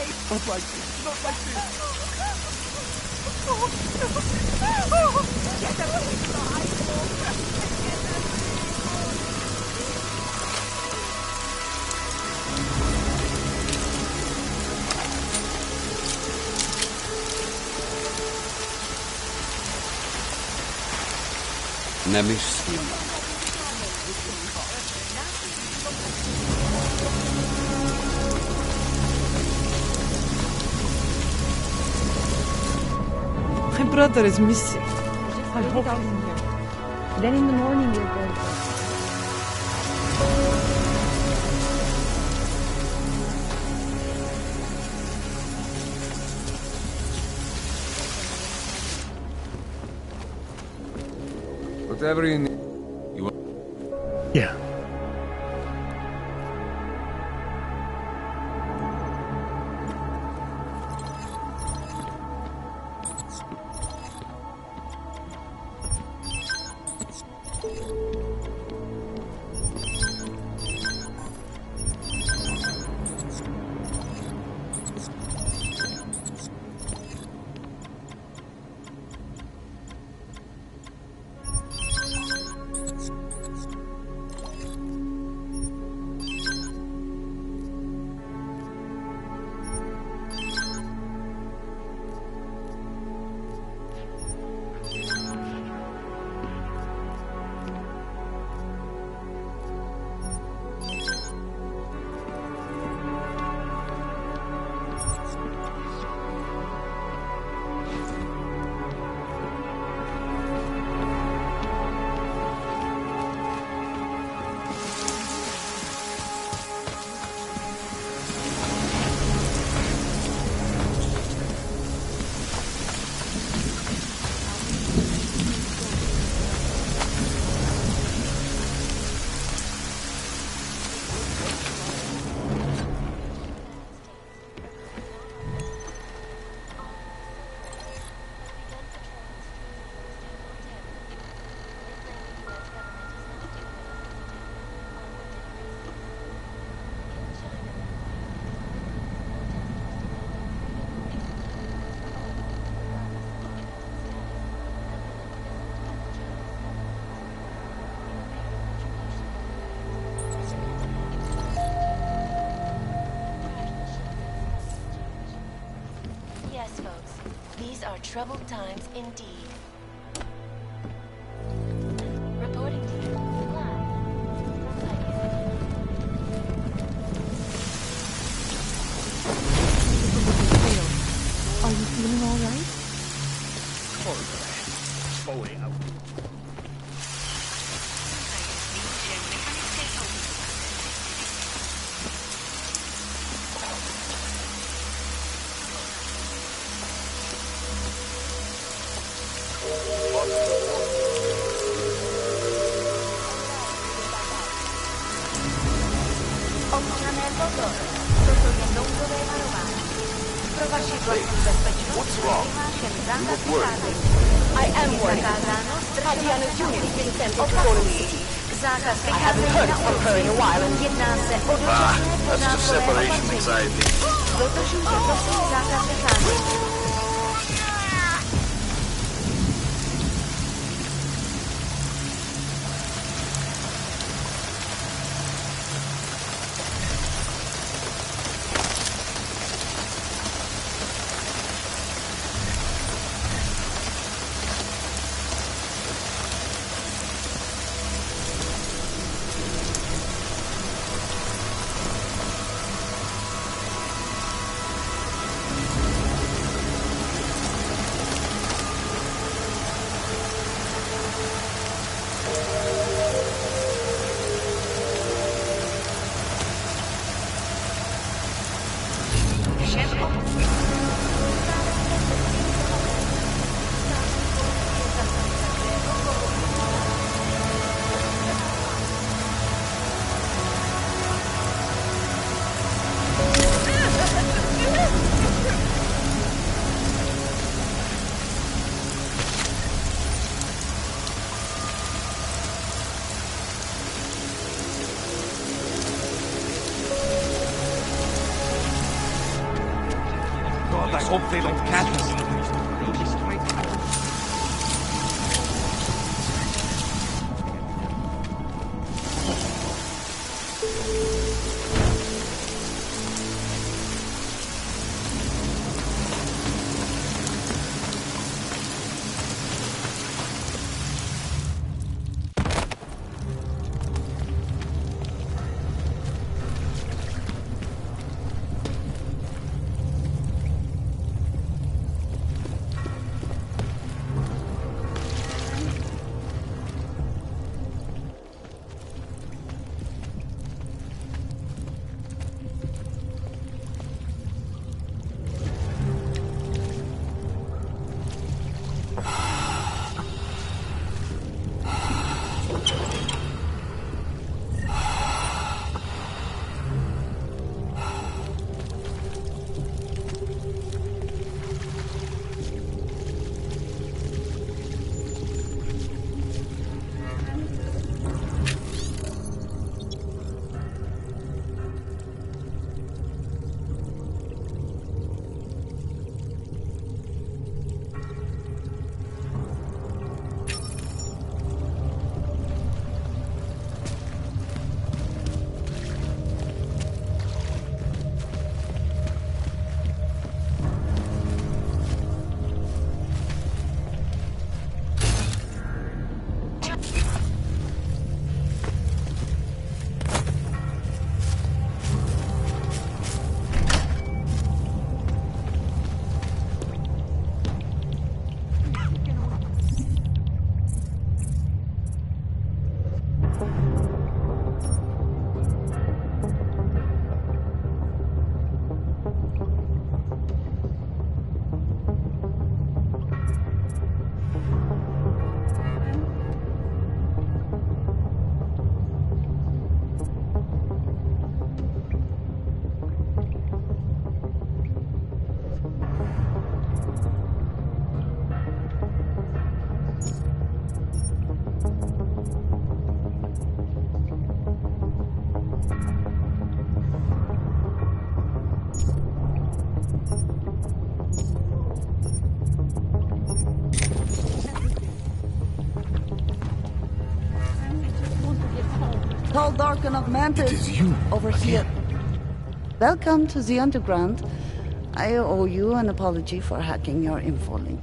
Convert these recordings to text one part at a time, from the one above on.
Not like this. Not like this. Nem is szín. My brother is missing. I hope he's in here. Then in the morning you're going to... Whatever you need. Yeah. Troubled times indeed. Reporting to you. Are you feeling all right? Slowly out. What's wrong? You look worried. I am worried. Tatiana's unit is sent into Golden City. I haven't heard from her in a while and That's just separation anxiety. hope they don't catch us. Tall, dark, and augmented. It is you. Over again. here. Welcome to the Underground. I owe you an apology for hacking your info link.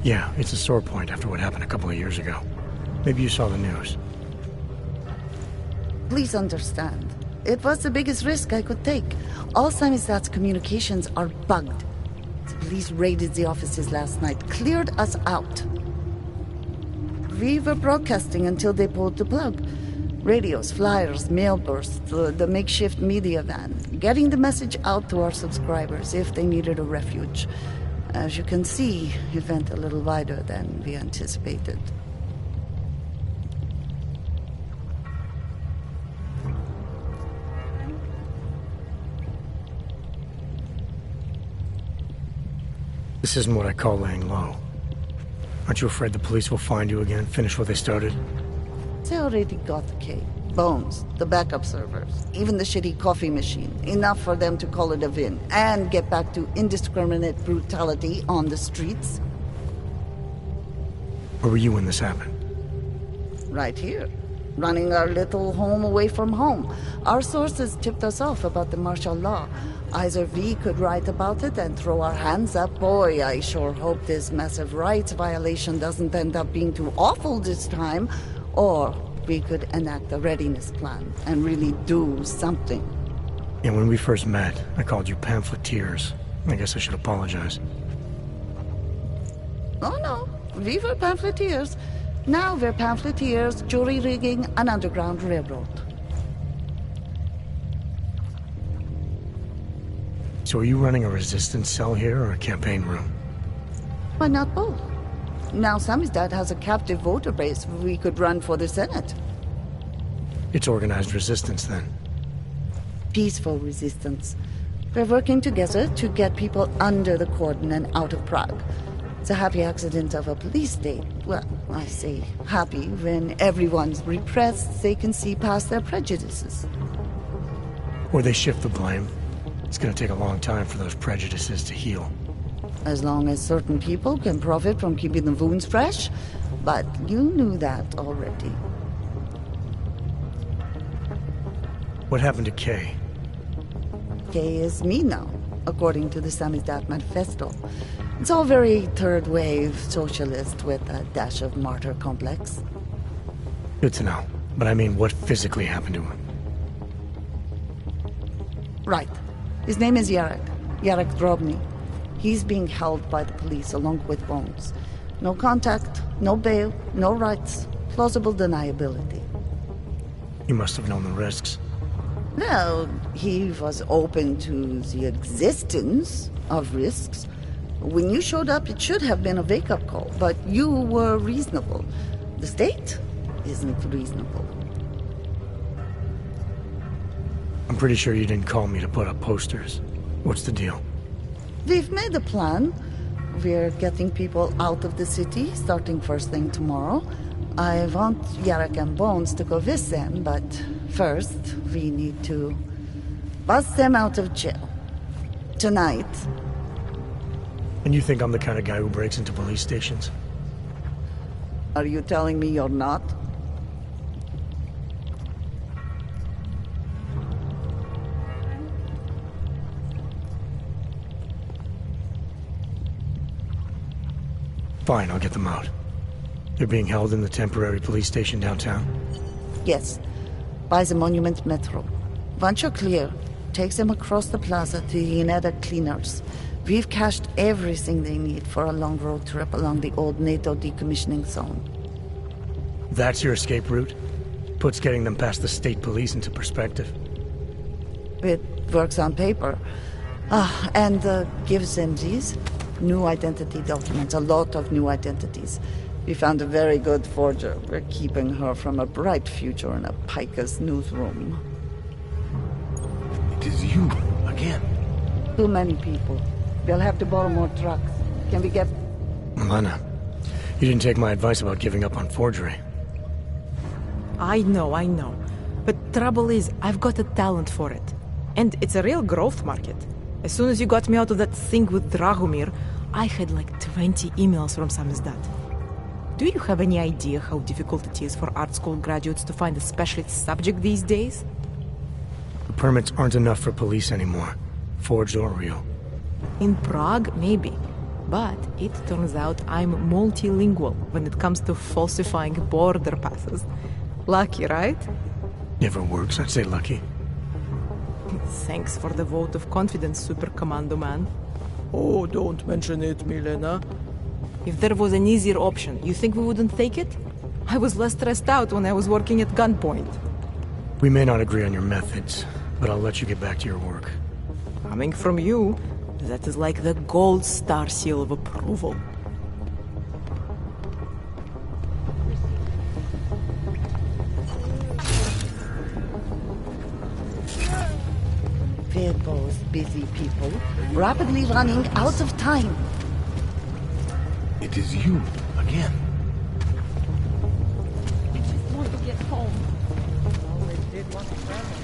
Yeah, it's a sore point after what happened a couple of years ago. Maybe you saw the news. Please understand. It was the biggest risk I could take. All Samizdat's communications are bugged. The police raided the offices last night, cleared us out. We were broadcasting until they pulled the plug. Radios, flyers, mail bursts, the makeshift media van. Getting the message out to our subscribers if they needed a refuge. As you can see, it went a little wider than we anticipated. This isn't what I call laying low. Aren't you afraid the police will find you again, finish what they started? They already got the key. Bones, the backup servers, even the shitty coffee machine. Enough for them to call it a win and get back to indiscriminate brutality on the streets. Where were you when this happened? Right here. Running our little home away from home. Our sources tipped us off about the martial law. Either we could write about it and throw our hands up. Boy, I sure hope this massive rights violation doesn't end up being too awful this time. Or we could enact a readiness plan and really do something. Yeah, when we first met, I called you pamphleteers. I guess I should apologize. Oh no, we were pamphleteers. Now we're pamphleteers, jury rigging an underground railroad. So are you running a resistance cell here or a campaign room? Why not both? Now Samizdat has a captive voter base we could run for the Senate. It's organized resistance then. Peaceful resistance. We're working together to get people under the cordon and out of Prague. It's a happy accident of a police state. Well, I say happy when everyone's repressed, they can see past their prejudices. Or they shift the blame. It's gonna take a long time for those prejudices to heal. As long as certain people can profit from keeping the wounds fresh. But you knew that already. What happened to Kay? Kay is me now, according to the Samizdat manifesto. It's all very third-wave socialist with a dash of martyr complex. Good to know. But I mean, what physically happened to him? Right. His name is Yarek. Yarek Drobny. He's being held by the police along with Bones. No contact, no bail, no rights, plausible deniability. He must have known the risks. Well, he was open to the existence of risks. When you showed up, it should have been a wake-up call, but you were reasonable. The state isn't reasonable. I'm pretty sure you didn't call me to put up posters. What's the deal? We've made a plan. We're getting people out of the city, starting first thing tomorrow. I want Yarek and Bones to go with them, but first, we need to bust them out of jail. Tonight. And you think I'm the kind of guy who breaks into police stations? Are you telling me you're not? Fine, I'll get them out. They're being held in the temporary police station downtown? Yes. By the Monument Metro. Once you're clear, takes them across the plaza to the Ineda cleaners. We've cached everything they need for a long road trip along the old NATO decommissioning zone. That's your escape route? Puts getting them past the state police into perspective. It works on paper. And gives them these new identity documents, a lot of new identities. We found a very good forger. We're keeping her from a bright future in a Pika's newsroom. It is you, again. Too many people. We'll have to borrow more trucks. Can we get... Lana, you didn't take my advice about giving up on forgery. I know. But trouble is, I've got a talent for it. And it's a real growth market. As soon as you got me out of that thing with Dragomir, I had like 20 emails from Samizdat. Do you have any idea how difficult it is for art school graduates to find a specialist subject these days? The permits aren't enough for police anymore, forged or real. In Prague, maybe. But it turns out I'm multilingual when it comes to falsifying border passes. Lucky, right? Never works, I'd say lucky. Thanks for the vote of confidence, Super Commando Man. Oh, don't mention it, Milena. If there was an easier option, you think we wouldn't take it? I was less stressed out when I was working at gunpoint. We may not agree on your methods, but I'll let you get back to your work. Coming from you, that is like the gold star seal of approval. We're both busy people, rapidly running out of time. It is you, again. Want to get home. Always did want to travel.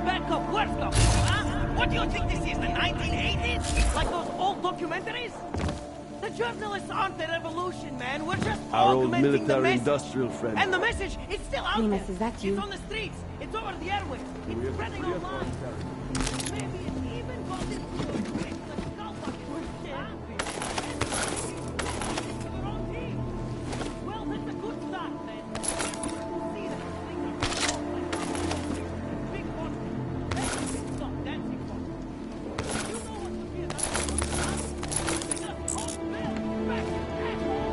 backup words come from, huh? What do you think this is, the 1980s? Like those old documentaries? The journalists aren't the revolution, man. We're just Our old augmenting the message. military-industrial friend. And the message, it's still out there. Is that you? It's on the streets. It's over the airwaves. It's spreading online. Maybe it's even gone into the skull bucket. Huh? Your own team. Well, that's a good start, man. See that? Big one. Stop dancing for. You know what would be another one, huh? Just hold Bill back, asshole.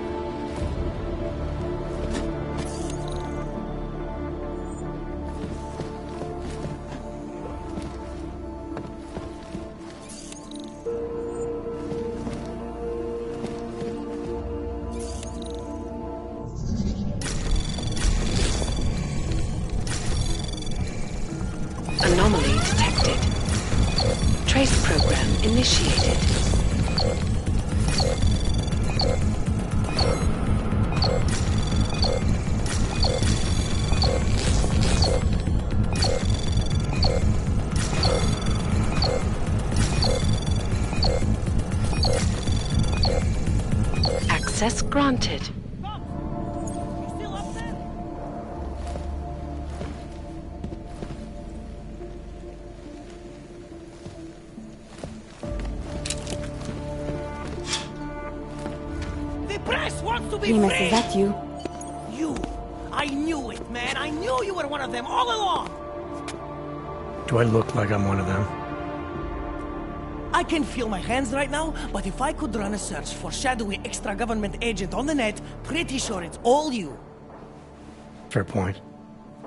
Anomaly detected. Trace program initiated. Access granted. You still up there? The press wants to be free! Is that you? You! I knew it, man! I knew you were one of them all along! Do I look like I'm one of them? I can feel my hands right now, but if I could run a search for shadowy extra-government agent on the net, pretty sure it's all you. Fair point.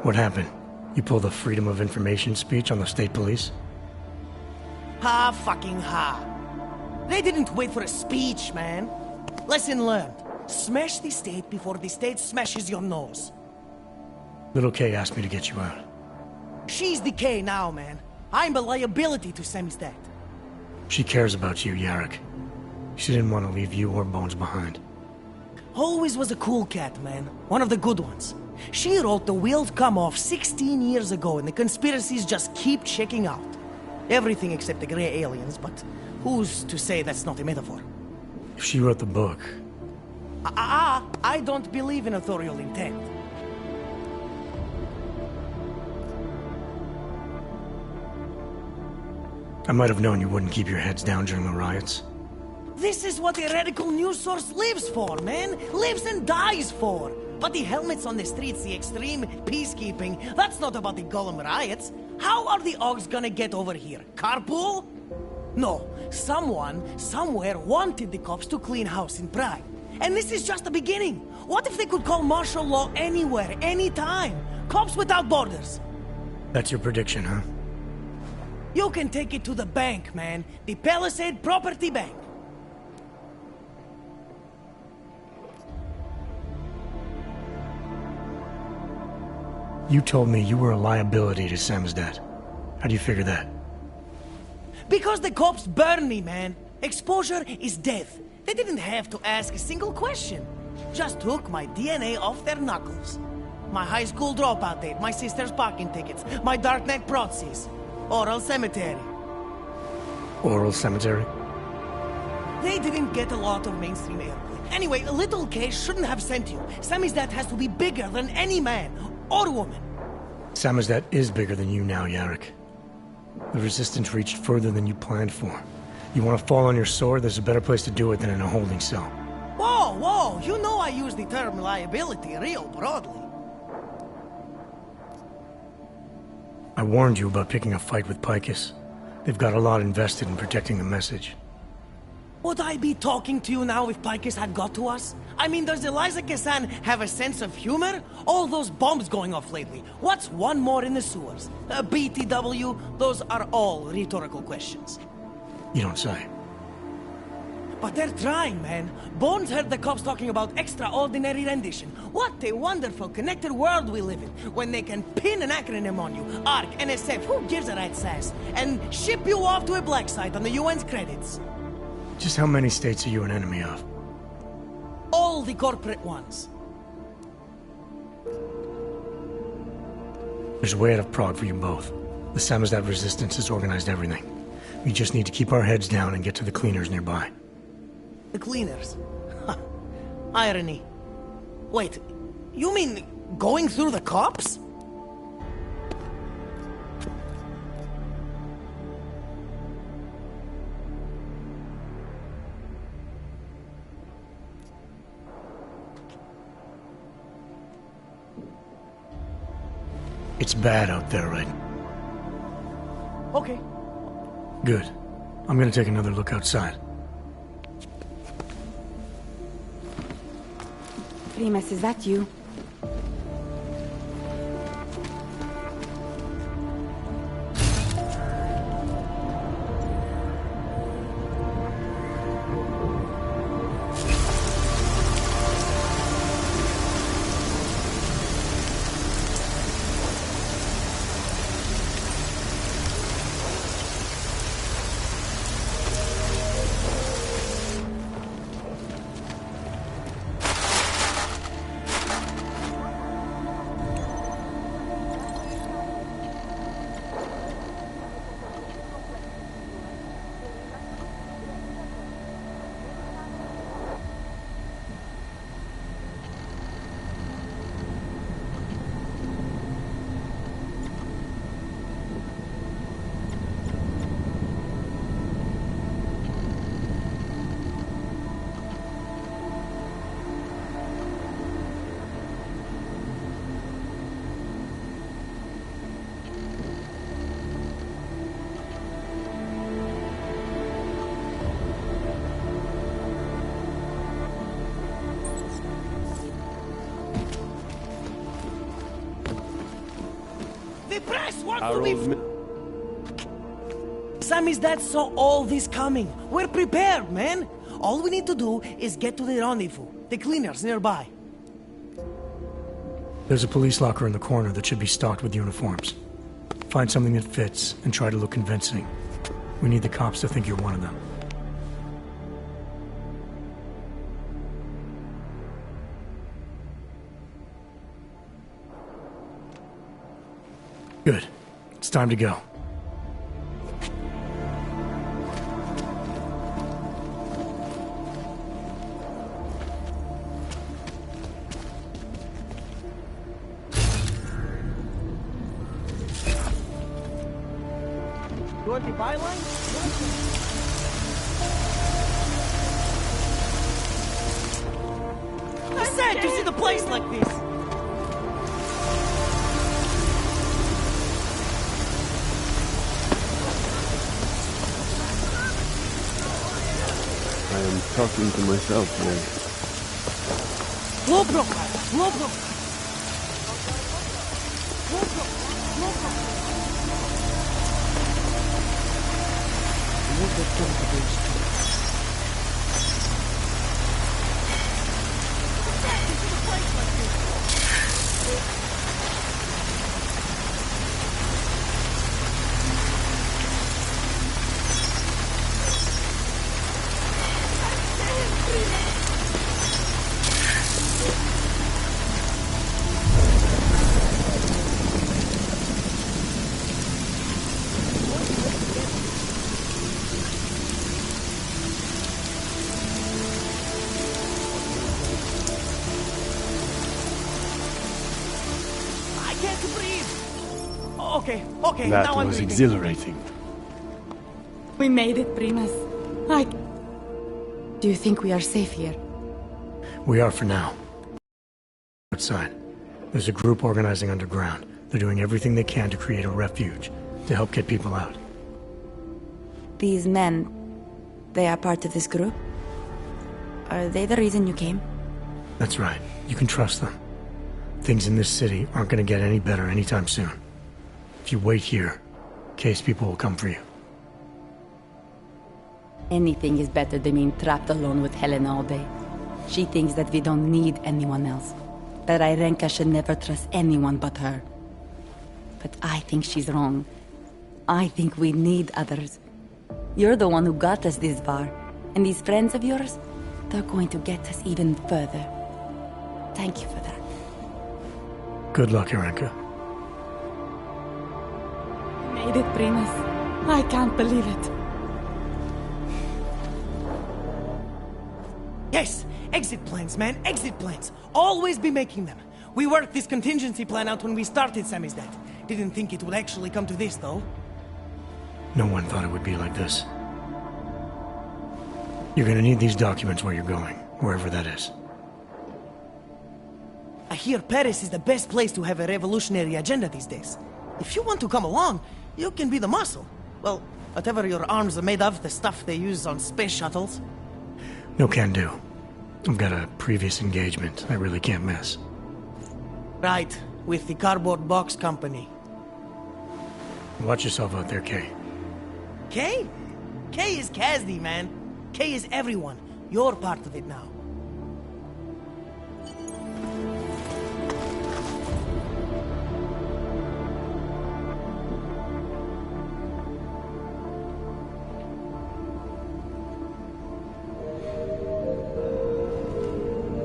What happened? You pulled a freedom of information speech on the state police? Ha fucking ha. They didn't wait for a speech, man. Lesson learned. Smash the state before the state smashes your nose. Little K asked me to get you out. She's the K now, man. I'm a liability to Samizdat. She cares about you, Yarrick. She didn't want to leave you or Bones behind. Always was a cool cat, man. One of the good ones. She wrote The Wheels Come Off 16 years ago, and the conspiracies just keep checking out. Everything except the gray aliens, but who's to say that's not a metaphor? If she wrote the book, I don't believe in authorial intent. I might have known you wouldn't keep your heads down during the riots. This is what a radical news source lives for, man. Lives and dies for. But the helmets on the streets, the extreme peacekeeping, that's not about the Golem riots. How are the Augs gonna get over here? Carpool? No. Someone, somewhere, wanted the cops to clean house in Prague. And this is just the beginning. What if they could call martial law anywhere, anytime? Cops without borders. That's your prediction, huh? You can take it to the bank, man. The Palisade Property Bank. You told me you were a liability to Samizdat. How do you figure that? Because the cops burn me, man. Exposure is death. They didn't have to ask a single question. Just took my DNA off their knuckles. My high school dropout date, my sister's parking tickets, my darknet proxies. Oral cemetery. Oral cemetery? They didn't get a lot of mainstream airplay. Anyway, Little K shouldn't have sent you. Samizdat has to be bigger than any man or woman. Samizdat is bigger than you now, Yarrick. The Resistance reached further than you planned for. You want to fall on your sword, there's a better place to do it than in a holding cell. Whoa, whoa! You know I use the term liability real broadly. I warned you about picking a fight with Picus. They've got a lot invested in protecting the message. Would I be talking to you now if Picus had got to us? I mean, does Eliza Kassan have a sense of humor? All those bombs going off lately. What's one more in the sewers? BTW? Those are all rhetorical questions. You don't say. But they're trying, man. Bones heard the cops talking about extraordinary rendition. What a wonderful connected world we live in, when they can pin an acronym on you. ARC, NSF, who gives a rat's ass? And ship you off to a black site on the UN's credits. Just how many states are you an enemy of? All the corporate ones. There's a way out of Prague for you both. The Samizdat resistance has organized everything. We just need to keep our heads down and get to the cleaners nearby. The cleaners? Irony. Wait, you mean going through the cops? It's bad out there, right? Okay. Good. I'm gonna take another look outside. Primus, is that you? The press wants to be... Samizdat saw all this coming. We're prepared, man. All we need to do is get to the rendezvous. The cleaners nearby. There's a police locker in the corner that should be stocked with uniforms. Find something that fits and try to look convincing. We need the cops to think you're one of them. Good. It's time to go. You want the byline? I said to see the place like this. I am talking to myself here. Low profile, low profile. Low profile, low profile. Look at those two. Okay, that now I'm was breathing. exhilarating. We made it, Primus. Do you think we are safe here? We are for now. Outside. There's a group organizing underground. They're doing everything they can to create a refuge, to help get people out. These men, they are part of this group? Are they the reason you came? That's right. You can trust them. Things in this city aren't gonna get any better anytime soon. If you wait here, case people will come for you. Anything is better than being trapped alone with Helena all day. She thinks that we don't need anyone else. That Irenka should never trust anyone but her. But I think she's wrong. I think we need others. You're the one who got us this far. And these friends of yours, they're going to get us even further. Thank you for that. Good luck, Irenka. made it, Primus. I can't believe it. Yes! Exit plans, man. Exit plans. Always be making them. We worked this contingency plan out when we started Samizdat. Didn't think it would actually come to this, though. No one thought it would be like this. You're gonna need these documents where you're going, wherever that is. I hear Paris is the best place to have a revolutionary agenda these days. If you want to come along, you can be the muscle. Well, whatever your arms are made of, the stuff they use on space shuttles. No can do. I've got a previous engagement I really can't miss. Right, with the cardboard box company. Watch yourself out there, Kay. Kay? Kay is Kazdi, man. Kay is everyone. You're part of it now.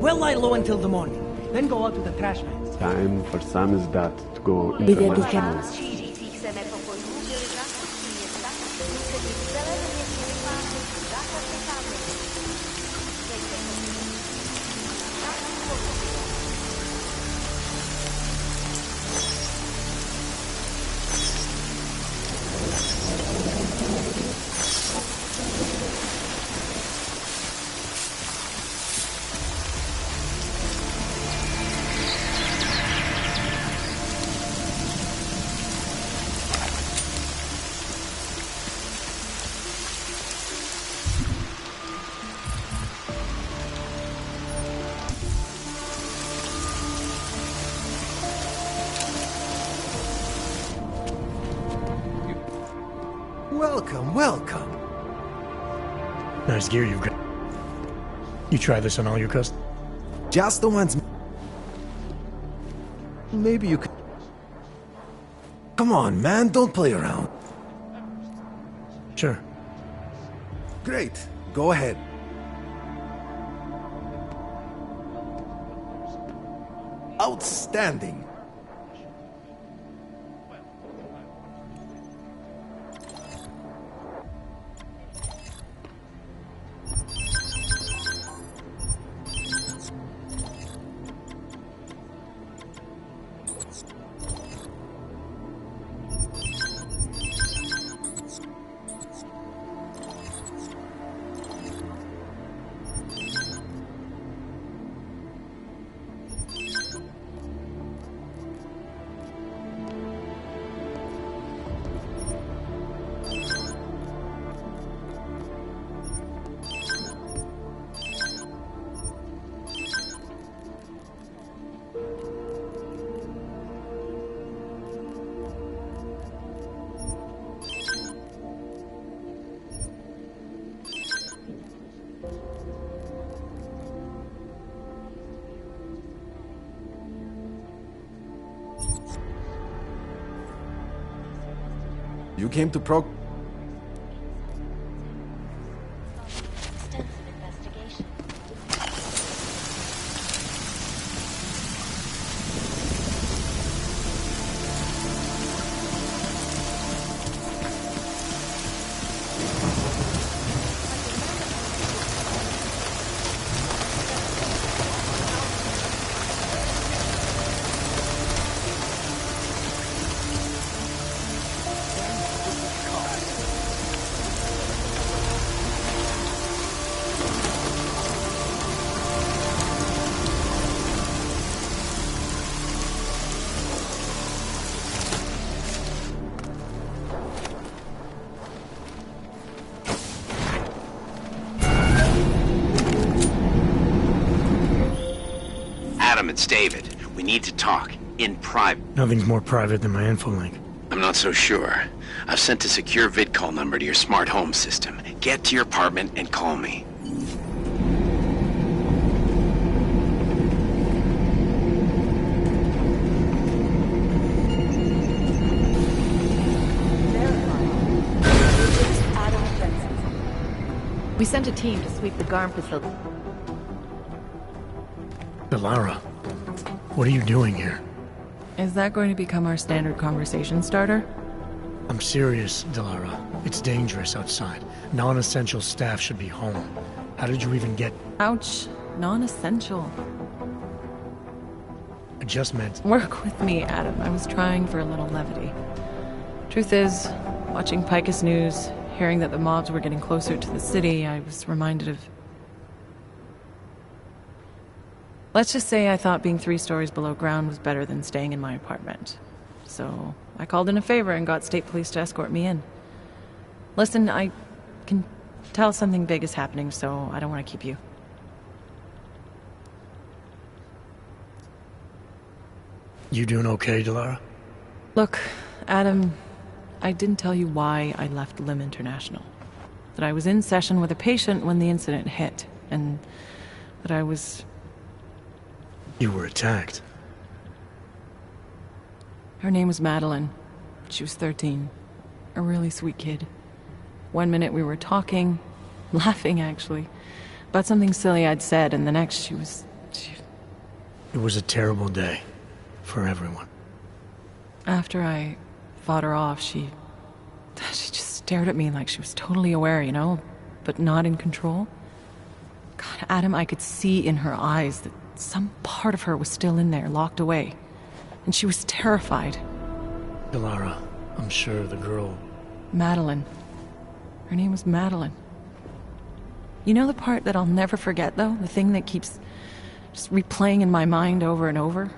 Well, lie low until the morning. Then go out to the trash cans. Time for Samizdat to go Widzę international. Šíří se metropolů byly zástupci města, museli v celé městě vytvářet základní kázeň. Welcome, welcome. Nice gear you've got. You try this on all your customers? Just the ones. Maybe you could. Come on, man, don't play around. Sure. Great, go ahead. Outstanding. You came to Extensive investigation. It's David. We need to talk. In private. Nothing's more private than my info link. I'm not so sure. I've sent a secure vid call number to your smart home system. Get to your apartment and call me. We sent a team to sweep the GARM facility. Delara, what are you doing here? Is that going to become our standard conversation starter? I'm serious, Delara. It's dangerous outside. Non-essential staff should be home. How did you even get... Ouch. Non-essential. I just meant... Work with me, Adam. I was trying for a little levity. Truth is, watching Picus News, hearing that the mobs were getting closer to the city, I was reminded of... Let's just say I thought being 3 stories below ground was better than staying in my apartment. So I called in a favor and got state police to escort me in. Listen, I can tell something big is happening, so I don't want to keep you. You doing okay, Delara? Look, Adam, I didn't tell you why I left Lim International. That I was in session with a patient when the incident hit, and that I was... You were attacked. Her name was Madeline. She was 13. A really sweet kid. One minute we were talking, laughing actually, about something silly I'd said, and the next she was... It was a terrible day. For everyone. After I fought her off, she just stared at me like she was totally aware, you know, but not in control. God, Adam, I could see in her eyes that some part of her was still in there, locked away. And she was terrified. Delara, I'm sure the girl... Madeline. Her name was Madeline. You know the part that I'll never forget, though? The thing that keeps just replaying in my mind over and over?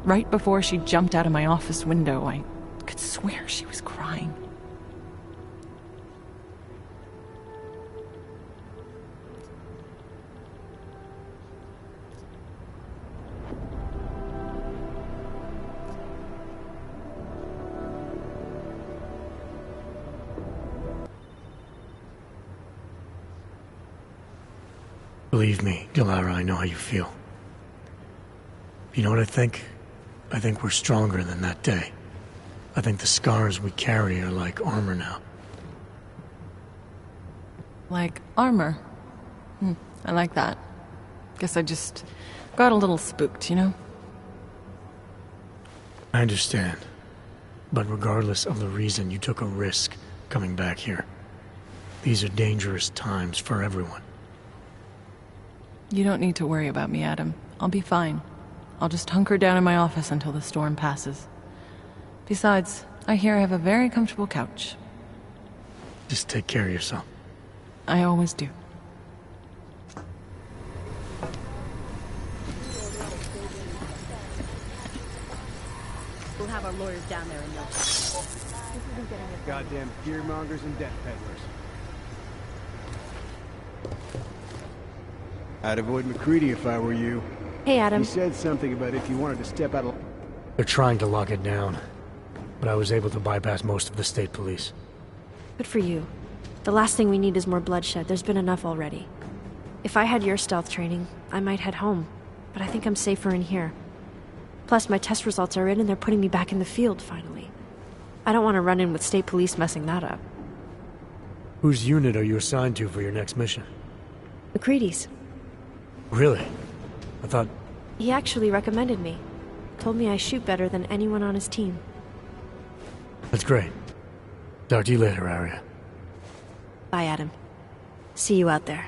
Right before she jumped out of my office window, I could swear she was crying. Believe me, Delara, I know how you feel. You know what I think? I think we're stronger than that day. I think the scars we carry are like armor now. Like armor? I like that. Guess I just got a little spooked, you know? I understand. But regardless of the reason, you took a risk coming back here. These are dangerous times for everyone. You don't need to worry about me, Adam. I'll be fine. I'll just hunker down in my office until the storm passes. Besides, I hear I have a very comfortable couch. Just take care of yourself. I always do. We'll have our lawyers down there in no time. Goddamn fearmongers and death peddlers. I'd avoid McCready if I were you. Hey, Adam. He said something about if you wanted to step out of... They're trying to lock it down, but I was able to bypass most of the state police. Good for you. The last thing we need is more bloodshed. There's been enough already. If I had your stealth training, I might head home, but I think I'm safer in here. Plus, my test results are in and they're putting me back in the field, finally. I don't want to run in with state police messing that up. Whose unit are you assigned to for your next mission? McCready's. Really? I thought... He actually recommended me. Told me I shoot better than anyone on his team. That's great. Talk to you later, Arya. Bye, Adam. See you out there.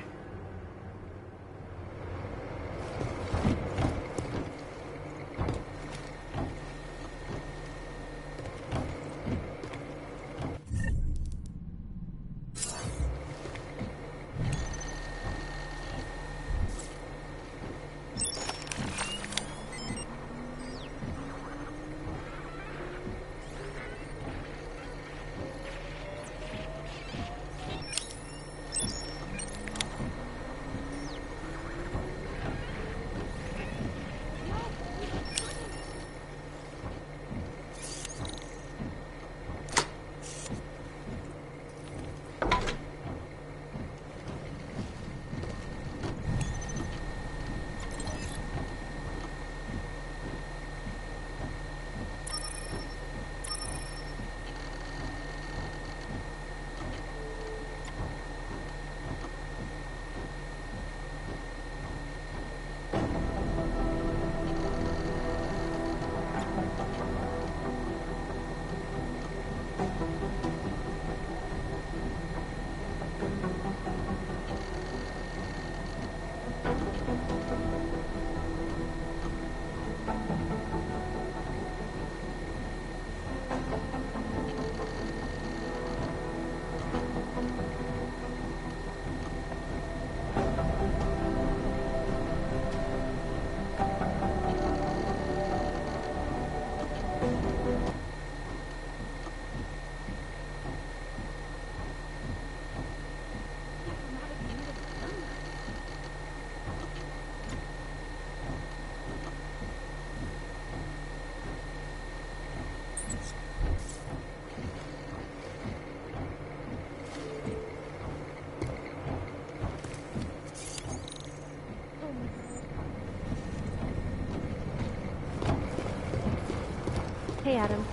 Hey, Adam.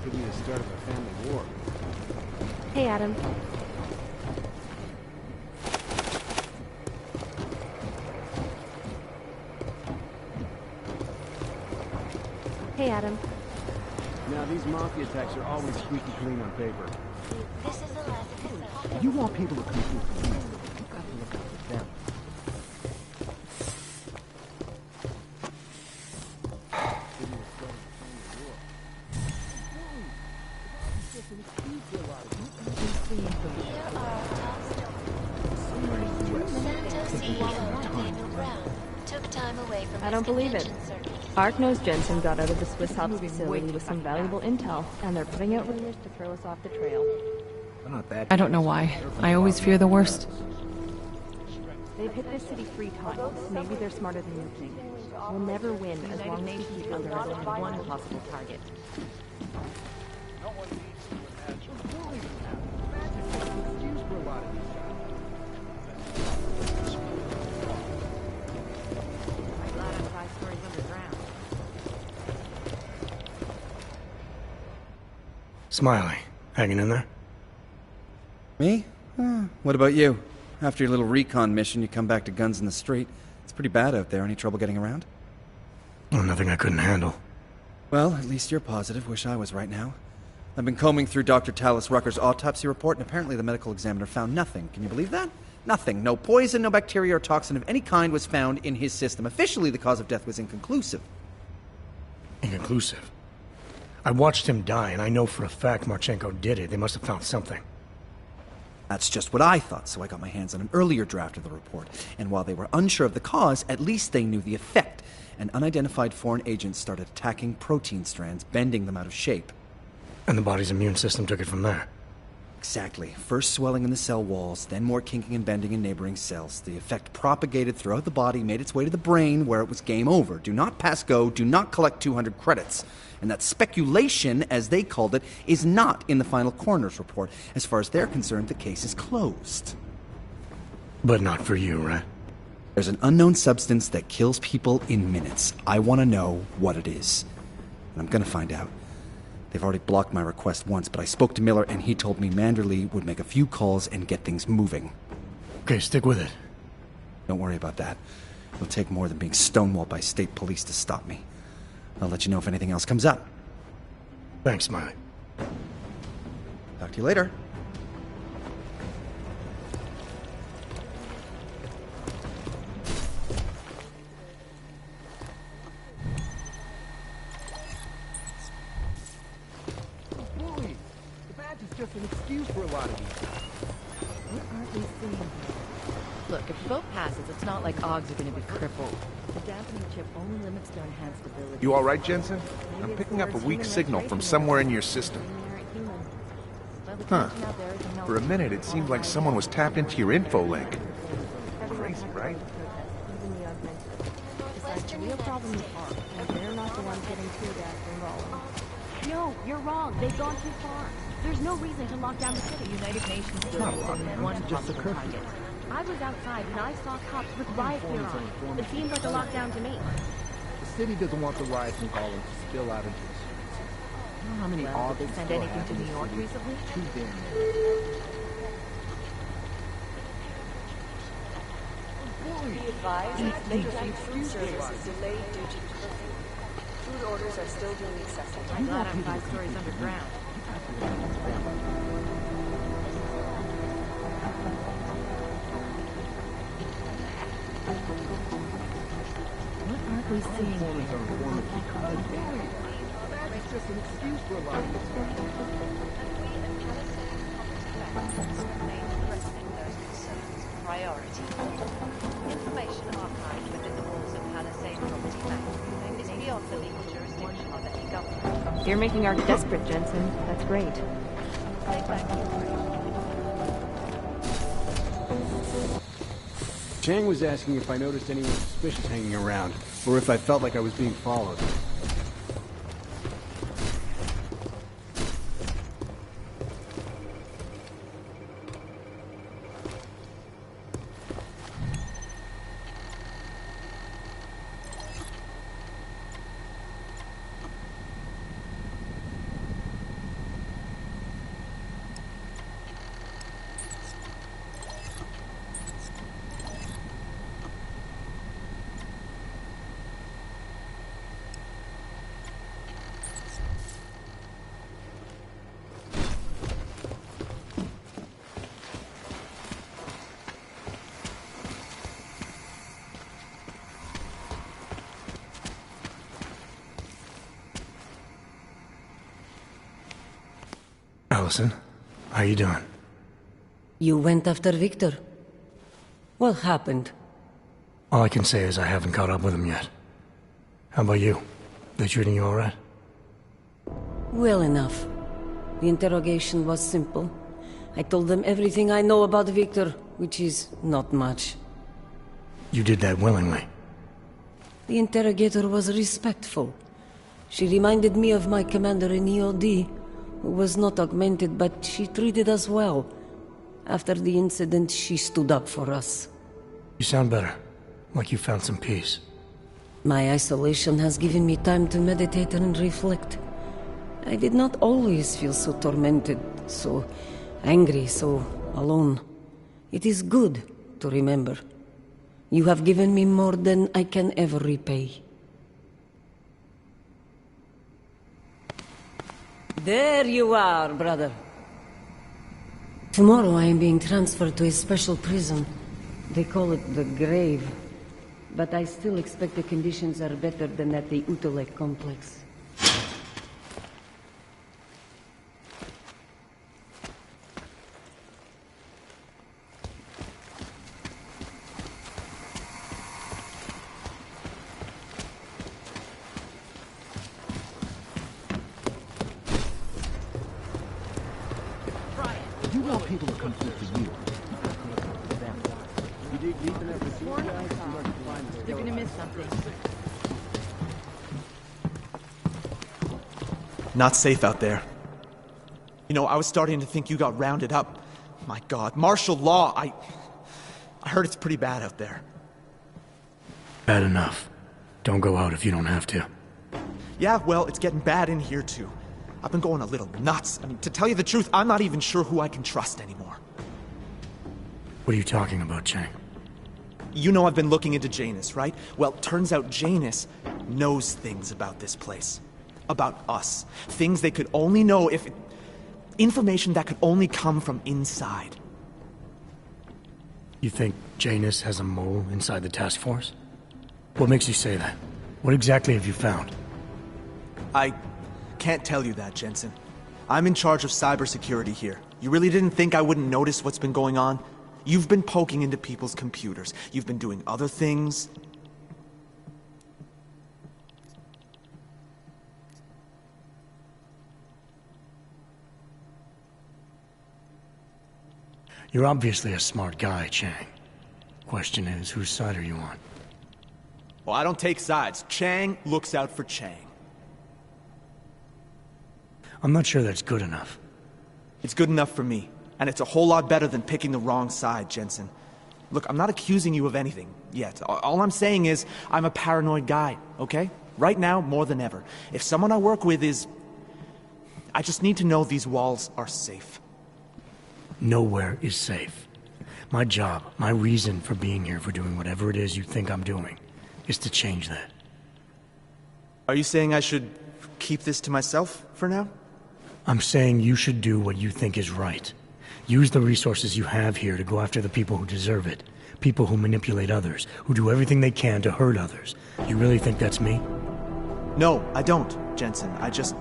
Could be the start of a family war. Hey, Adam. Hey, Adam. Now, these mafia attacks are always squeaky clean on paper. This is the last If you want people to come through for you, you've got to look out for them. I don't believe it. Ark knows Jensen got out of the Swiss Hops facility with some valuable intel, and they're putting out rumors to throw us off the trail. Not that. I don't know why. I always fear the worst. They've hit this city 3 times. Maybe they're smarter than you think. We'll never win as long as we keep there is only one possible target. Smiley, hanging in there? Me? What about you? After your little recon mission, you come back to guns in the street. It's pretty bad out there. Any trouble getting around? Oh, nothing I couldn't handle. Well, at least you're positive. Wish I was right now. I've been combing through Dr. Tallis Rucker's autopsy report, and apparently the medical examiner found nothing. Can you believe that? Nothing. No poison, no bacteria or toxin of any kind was found in his system. Officially, the cause of death was inconclusive. Inconclusive? I watched him die, and I know for a fact Marchenko did it. They must have found something. That's just what I thought, so I got my hands on an earlier draft of the report. And while they were unsure of the cause, at least they knew the effect. An unidentified foreign agent started attacking protein strands, bending them out of shape. And the body's immune system took it from there. Exactly. First swelling in the cell walls, then more kinking and bending in neighboring cells. The effect propagated throughout the body, made its way to the brain, where it was game over. Do not pass go, do not collect 200 credits. And that speculation, as they called it, is not in the final coroner's report. As far as they're concerned, the case is closed. But not for you, right? There's an unknown substance that kills people in minutes. I want to know what it is. And I'm going to find out. They've already blocked my request once, but I spoke to Miller and he told me Manderley would make a few calls and get things moving. Okay, stick with it. Don't worry about that. It'll take more than being stonewalled by state police to stop me. I'll let you know if anything else comes up. Thanks, Smiley. Talk to you later. Bully! The badge is just an excuse for a lot of these. What aren't we seeing? Look, if the boat passes, it's not like Oggs are going to be crippled. The dampening chip only limits their enhanced ability. You all right, Jensen? I'm picking up a weak signal from somewhere in your system. Huh. For a minute, it seemed like someone was tapped into your info link. Crazy, right? The real problem is Ark, and they're not the ones getting tear gas from Rollins. No, you're wrong. They've gone too far. There's no reason to lock down the city. The United Nations It's not a lot, man. one It's just a possible curfew. target. I was outside and I saw cops with riot gear on. It seemed like a lockdown to me. The city doesn't want the riots in Gollum to spill out into the streets. You know how many Well, odds did they send still anything have to in New this York city? recently? Too damn many. Be advised, nighttime food service is delayed due to curfew. Food orders are still being accepted. I'm glad I'm 5 stories underground. What aren't we seeing Performance here? on performance because that's just an excuse for a lot of these. Priority. Information archived within the walls of Palisade Property Bank is beyond the legal jurisdiction of any government. You're making Ark desperate, Jensen. That's great. Take back the Chang was asking if I noticed anyone suspicious hanging around, or if I felt like I was being followed. Allison, how you doing? You went after Victor? What happened? All I can say is I haven't caught up with him yet. How about you? They treating you alright? Well enough. The interrogation was simple. I told them everything I know about Victor, which is not much. You did that willingly. The interrogator was respectful. She reminded me of my commander in EOD, who was not augmented, but she treated us well. After the incident, she stood up for us. You sound better. Like you found some peace. My isolation has given me time to meditate and reflect. I did not always feel so tormented, so angry, so alone. It is good to remember. You have given me more than I can ever repay. There you are, brother. Tomorrow I am being transferred to a special prison. They call it the Grave. But I still expect the conditions are better than at the Utulek complex. You want people to come through for you. You dig deep enough to see They're gonna miss something. Not safe out there. You know, I was starting to think you got rounded up. My God, martial law, I heard it's pretty bad out there. Bad enough. Don't go out if you don't have to. Yeah, well, it's getting bad in here too. I've been going a little nuts. I mean, to tell you the truth, I'm not even sure who I can trust anymore. What are you talking about, Chang? You know I've been looking into Janus, right? Well, turns out Janus knows things about this place. About us. Things they could only know if... information that could only come from inside. You think Janus has a mole inside the task force? What makes you say that? What exactly have you found? I can't tell you that, Jensen. I'm in charge of cybersecurity here. You really didn't think I wouldn't notice what's been going on? You've been poking into people's computers. You've been doing other things. You're obviously a smart guy, Chang. Question is, whose side are you on? Well, I don't take sides. Chang looks out for Chang. I'm not sure that's good enough. It's good enough for me. And it's a whole lot better than picking the wrong side, Jensen. Look, I'm not accusing you of anything yet. All I'm saying is, I'm a paranoid guy, okay? Right now, more than ever. If someone I work with is... I just need to know these walls are safe. Nowhere is safe. My job, my reason for being here, for doing whatever it is you think I'm doing, is to change that. Are you saying I should keep this to myself for now? I'm saying you should do what you think is right. Use the resources you have here to go after the people who deserve it. People who manipulate others, who do everything they can to hurt others. You really think that's me? No, I don't, Jensen. I just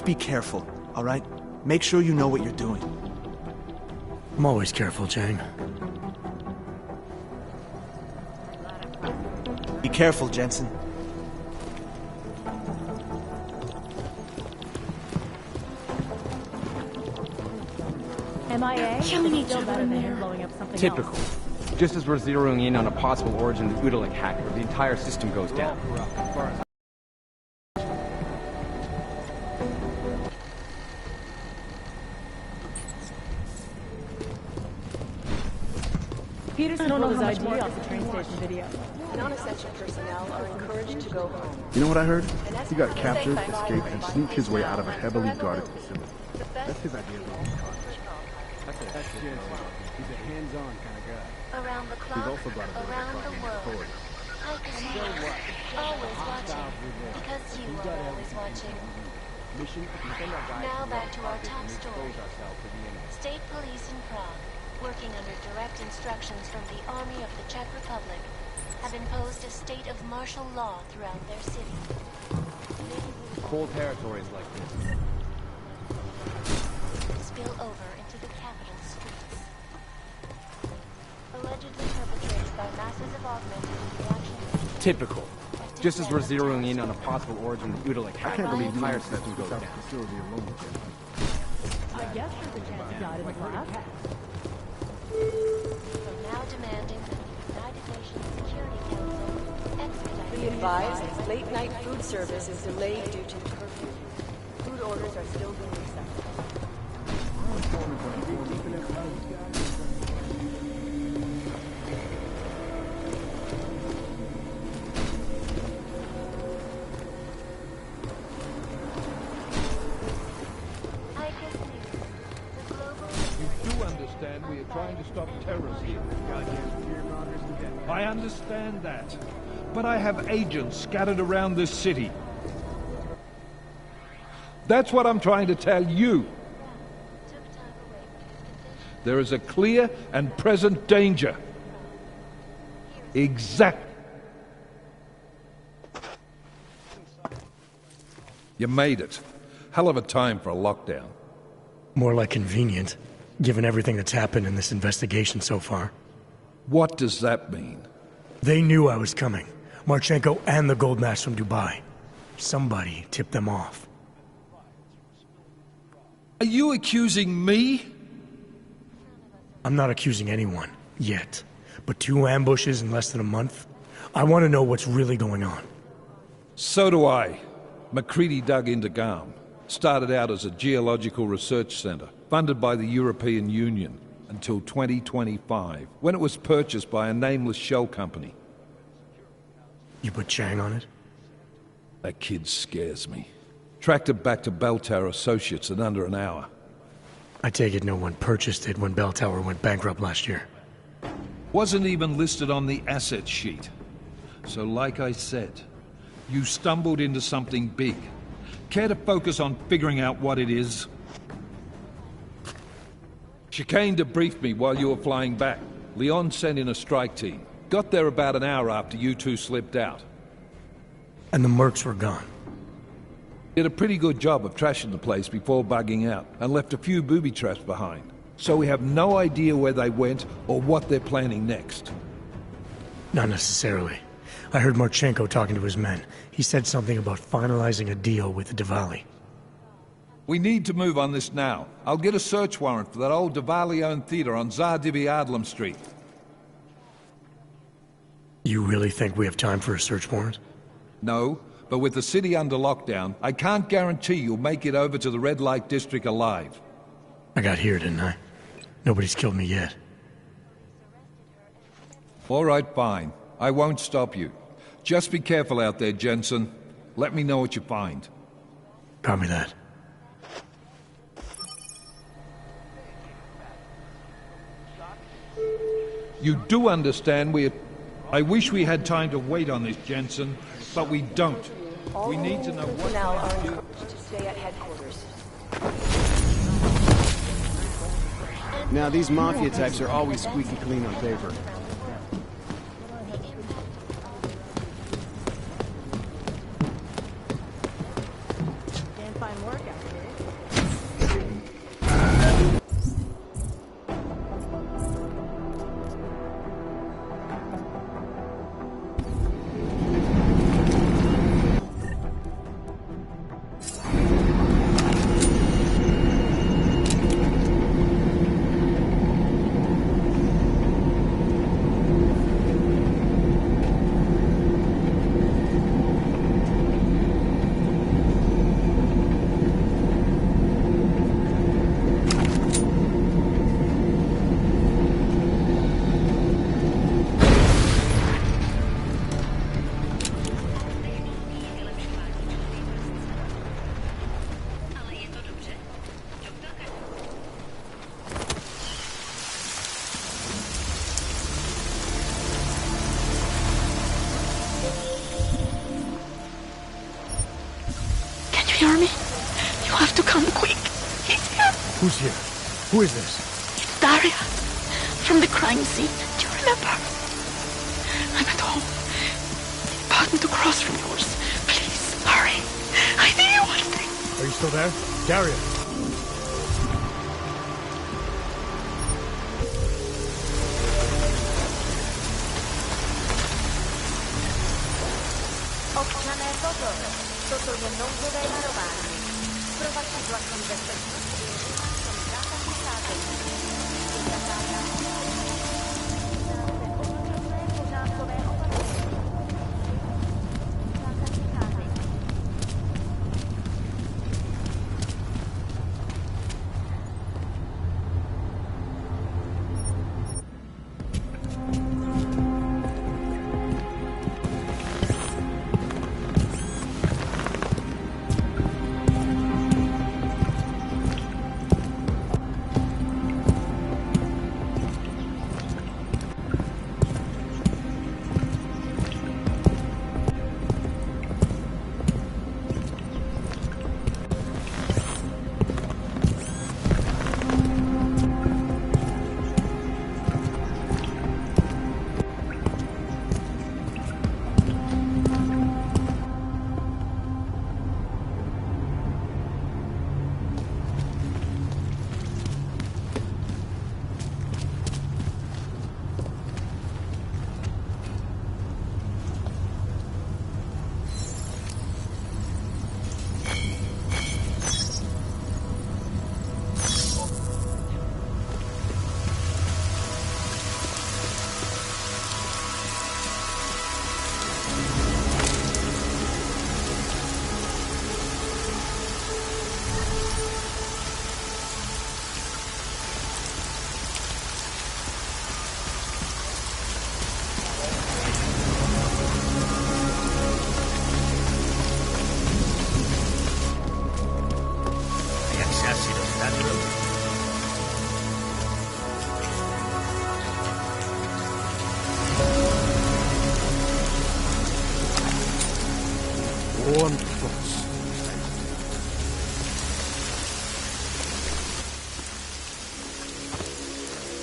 be careful, all right? Make sure you know what you're doing. I'm always careful, Chang. Be careful, Jensen. MIA? Still better than him blowing up something Typical. else. Just as we're zeroing in on a possible origin of the Udalek hacker, the entire system goes down. Peterson pulled his ID off the train station video. Non-essential personnel are encouraged to go home. You know what I heard? He got captured, escaped, and sneaked his way out of a heavily guarded facility. That's his idea of a college. That's Jensen. He's a hands-on kind of guy. Around the clock, He's also brought a around the world. Like a man, always watching, because you are always watching. Now back to our top story. State police in Prague, working under direct instructions from the Army of the Czech Republic, have imposed a state of martial law throughout their city. Whole territories like this. Typical. Just as we're zeroing in on a possible origin of the Udalik hack, the entire system goes down. I guess there's a chance he died in the blast. So now demanding that the United Nations Security Council expedite... Be advised, late-night food service is delayed due to curfew. Food orders are still being accepted. You do understand we are trying to stop terrorists here. I understand that. But I have agents scattered around this city. That's what I'm trying to tell you. There is a clear and present danger. Exact. You made it. Hell of a time for a lockdown. More like convenient, given everything that's happened in this investigation so far. What does that mean? They knew I was coming. Marchenko and the gold mask from Dubai. Somebody tipped them off. Are you accusing me? I'm not accusing anyone, yet. But 2 ambushes in less than a month? I want to know what's really going on. So do I. McCready dug into GARM. Started out as a geological research center, funded by the European Union, until 2025, when it was purchased by a nameless shell company. You put Chang on it? That kid scares me. Tracked it back to Bell Tower Associates in under an hour. I take it no one purchased it when Bell Tower went bankrupt last year. Wasn't even listed on the asset sheet. So like I said, you stumbled into something big. Care to focus on figuring out what it is? Chicane debriefed me while you were flying back. Leon sent in a strike team. Got there about an hour after you two slipped out. And the mercs were gone. Did a pretty good job of trashing the place before bugging out, and left a few booby traps behind. So we have no idea where they went or what they're planning next. Not necessarily. I heard Marchenko talking to his men. He said something about finalizing a deal with the Diwali. We need to move on this now. I'll get a search warrant for that old Diwali-owned theater on Zardibi Adlam Street. You really think we have time for a search warrant? No, but with the city under lockdown, I can't guarantee you'll make it over to the red light district alive. I got here, didn't I? Nobody's killed me yet. All right, fine. I won't stop you. Just be careful out there, Jensen. Let me know what you find. Copy that. You do understand I wish we had time to wait on this, Jensen, but we don't. We need to know what personnel are encouraged to stay at headquarters. Now, these Mafia types are always squeaky clean on paper. Can't find work out here. Hear me? You have to come quick. He's here. Who's here? Who is this? It's Daria. From the crime scene. Do you remember? I'm at home. The apartment across from yours. Please, hurry. I need you one thing. Are you still there? Daria. Non doveva rovarmi. Provaci qualche bezzetto e Samizdat si state. Questa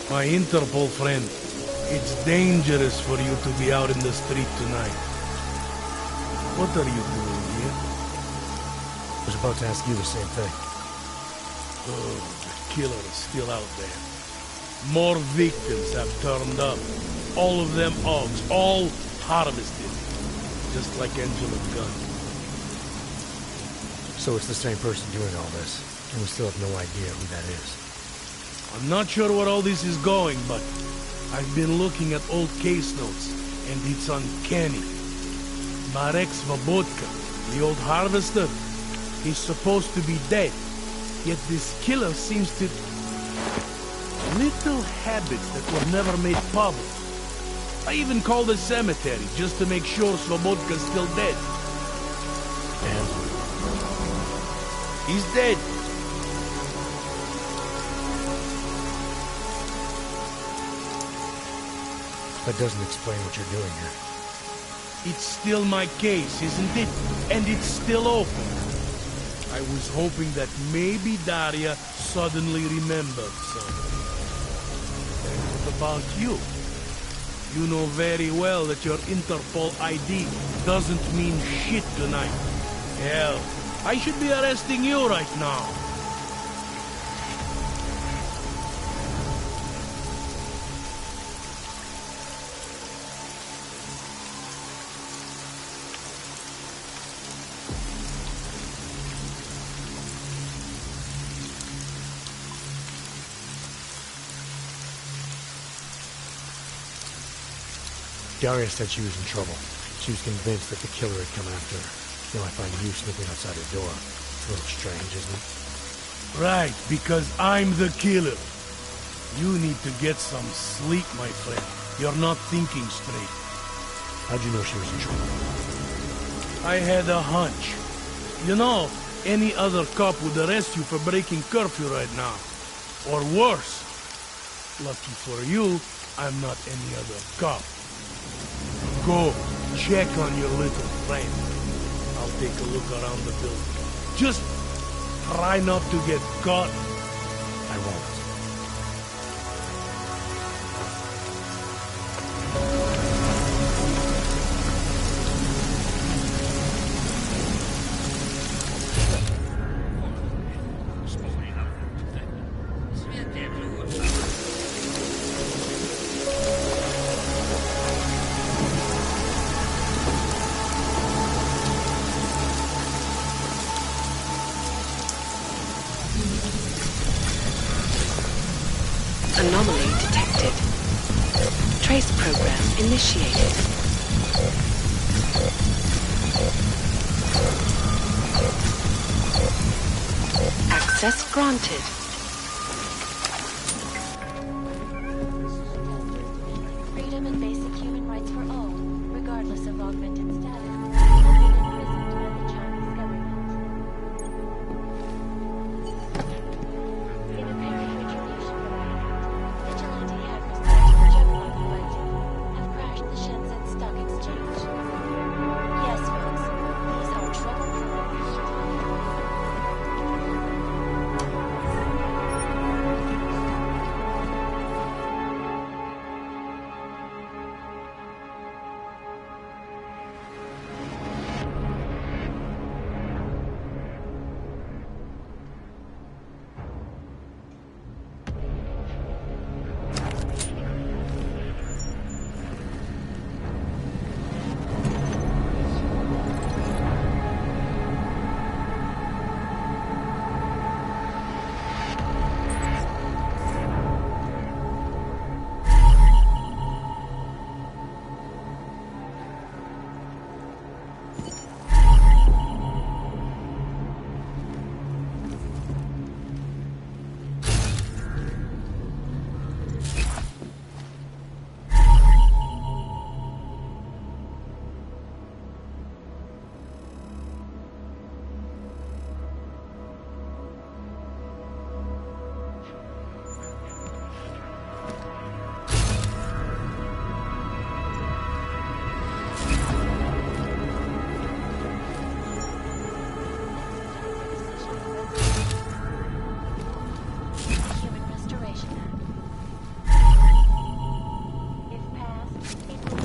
My Interpol friend, it's dangerous for you to be out in the street tonight. What are you doing here? I was about to ask you the same thing. Oh, the killer is still out there. More victims have turned up. All of them Augs, all harvested. Just like Angela's gun. So it's the same person doing all this, and we still have no idea who that is. I'm not sure where all this is going, but I've been looking at old case notes, and it's uncanny. Marek Svobodka, the old harvester, he's supposed to be dead, yet this killer seems to... little habits that were never made public. I even called the cemetery just to make sure Svobodka's still dead. And? He's dead. That doesn't explain what you're doing here. It's still my case, isn't it? And it's still open. I was hoping that maybe Daria suddenly remembered something. And what about you? You know very well that your Interpol ID doesn't mean shit tonight. Hell, I should be arresting you right now. Daria said she was in trouble. She was convinced that the killer had come after her. Now I find you sneaking outside her door. It's a little strange, isn't it? Right, because I'm the killer. You need to get some sleep, my friend. You're not thinking straight. How'd you know she was in trouble? I had a hunch. You know, any other cop would arrest you for breaking curfew right now. Or worse. Lucky for you, I'm not any other cop. Go, check on your little friend. I'll take a look around the building. Just try not to get caught. I won't. Anomaly detected. Trace program initiated. Access granted. Freedom and basic human rights for all, regardless of augmented status, have been imprisoned by the Chinese government. In apparent retribution for that act, vigilante hackers tied to the jackpot collective have crashed the Shenzhen Stock Exchange. Yes, folks, these are trouble-prone. Human Restoration Act. If passed, it will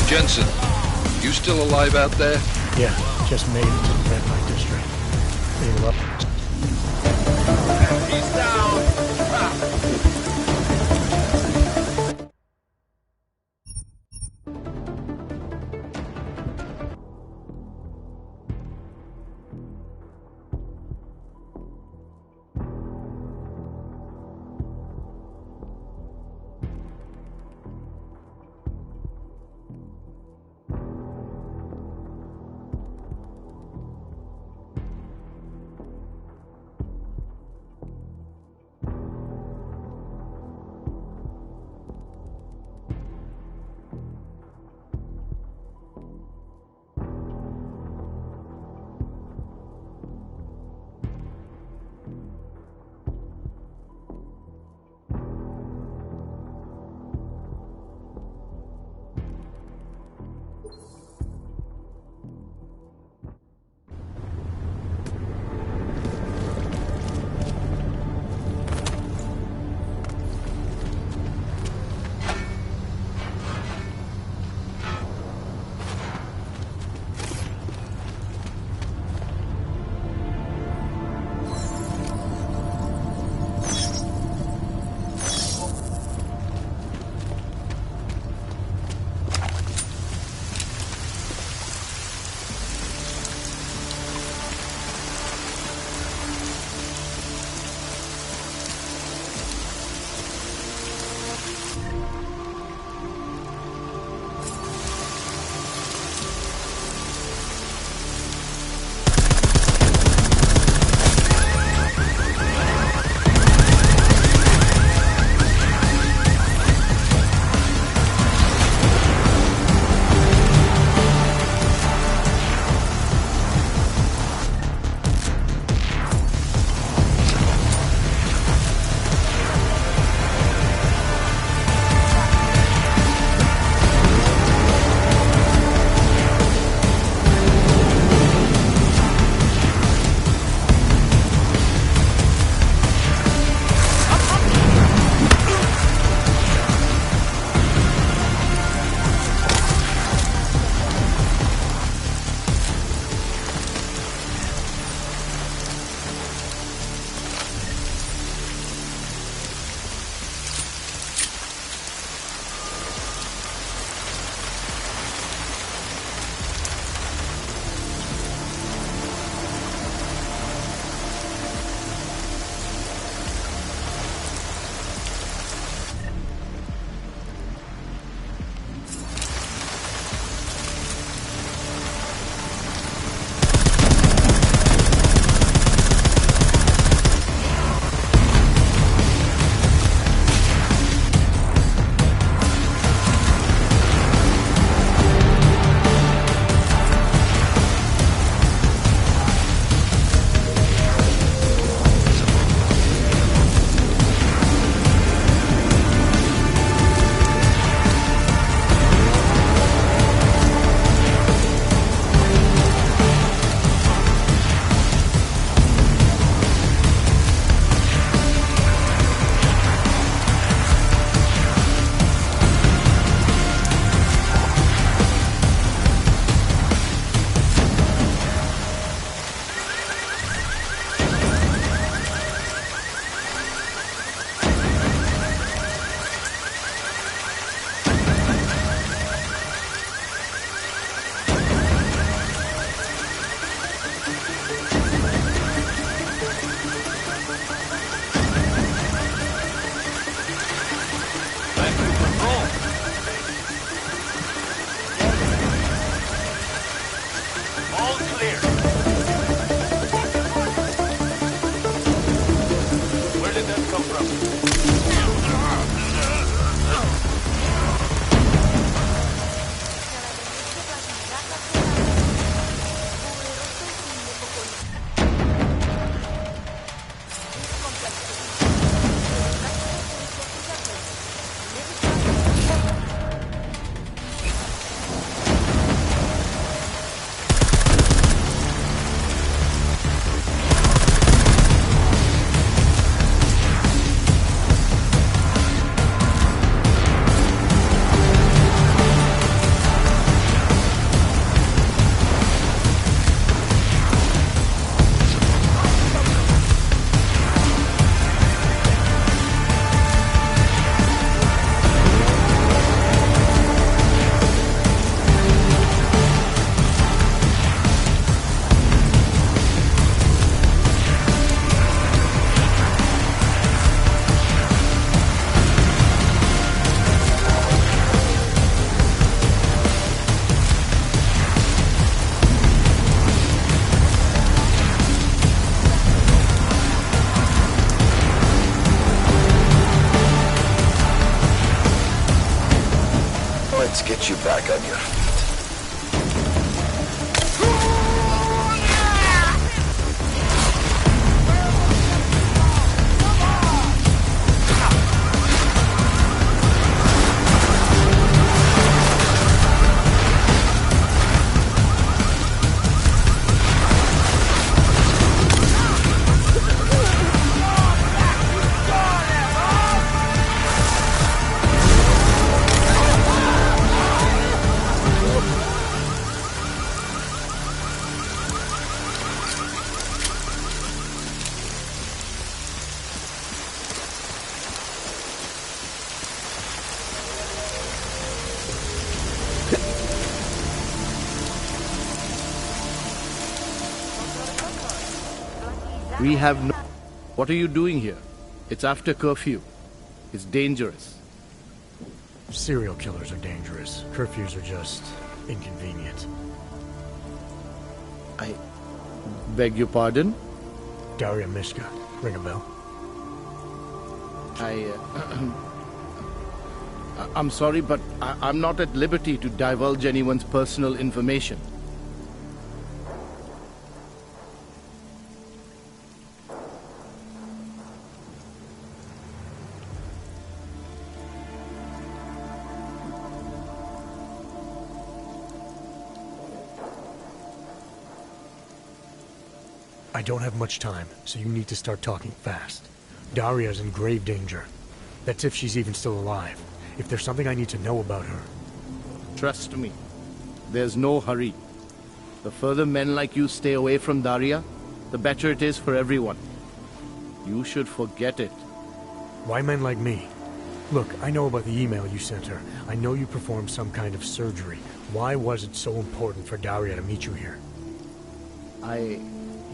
Jensen, you still alive out there? Yeah, just made it to the red light district. Are you up? He's down! Let's get you back on your feet. We have no... What are you doing here? It's after curfew. It's dangerous. Serial killers are dangerous. Curfews are just inconvenient. I beg your pardon? Daria Mishka. Ring a bell? I'm sorry, but I'm not at liberty to divulge anyone's personal information. I don't have much time, so you need to start talking fast. Daria's in grave danger. That's if she's even still alive. If there's something I need to know about her... Trust me, there's no hurry. The further men like you stay away from Daria, the better it is for everyone. You should forget it. Why men like me? Look, I know about the email you sent her. I know you performed some kind of surgery. Why was it so important for Daria to meet you here? I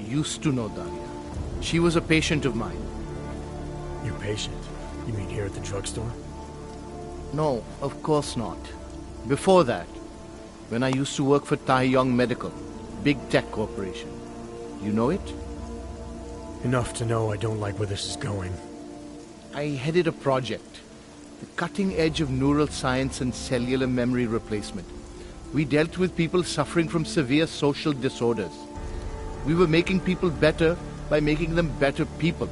used to know Daria. She was a patient of mine. Your patient? You mean here at the drugstore? No, of course not. Before that, when I used to work for Tai Yong Medical, big tech corporation. You know it? Enough to know I don't like where this is going. I headed a project, the cutting edge of neural science and cellular memory replacement. We dealt with people suffering from severe social disorders. We were making people better by making them better people.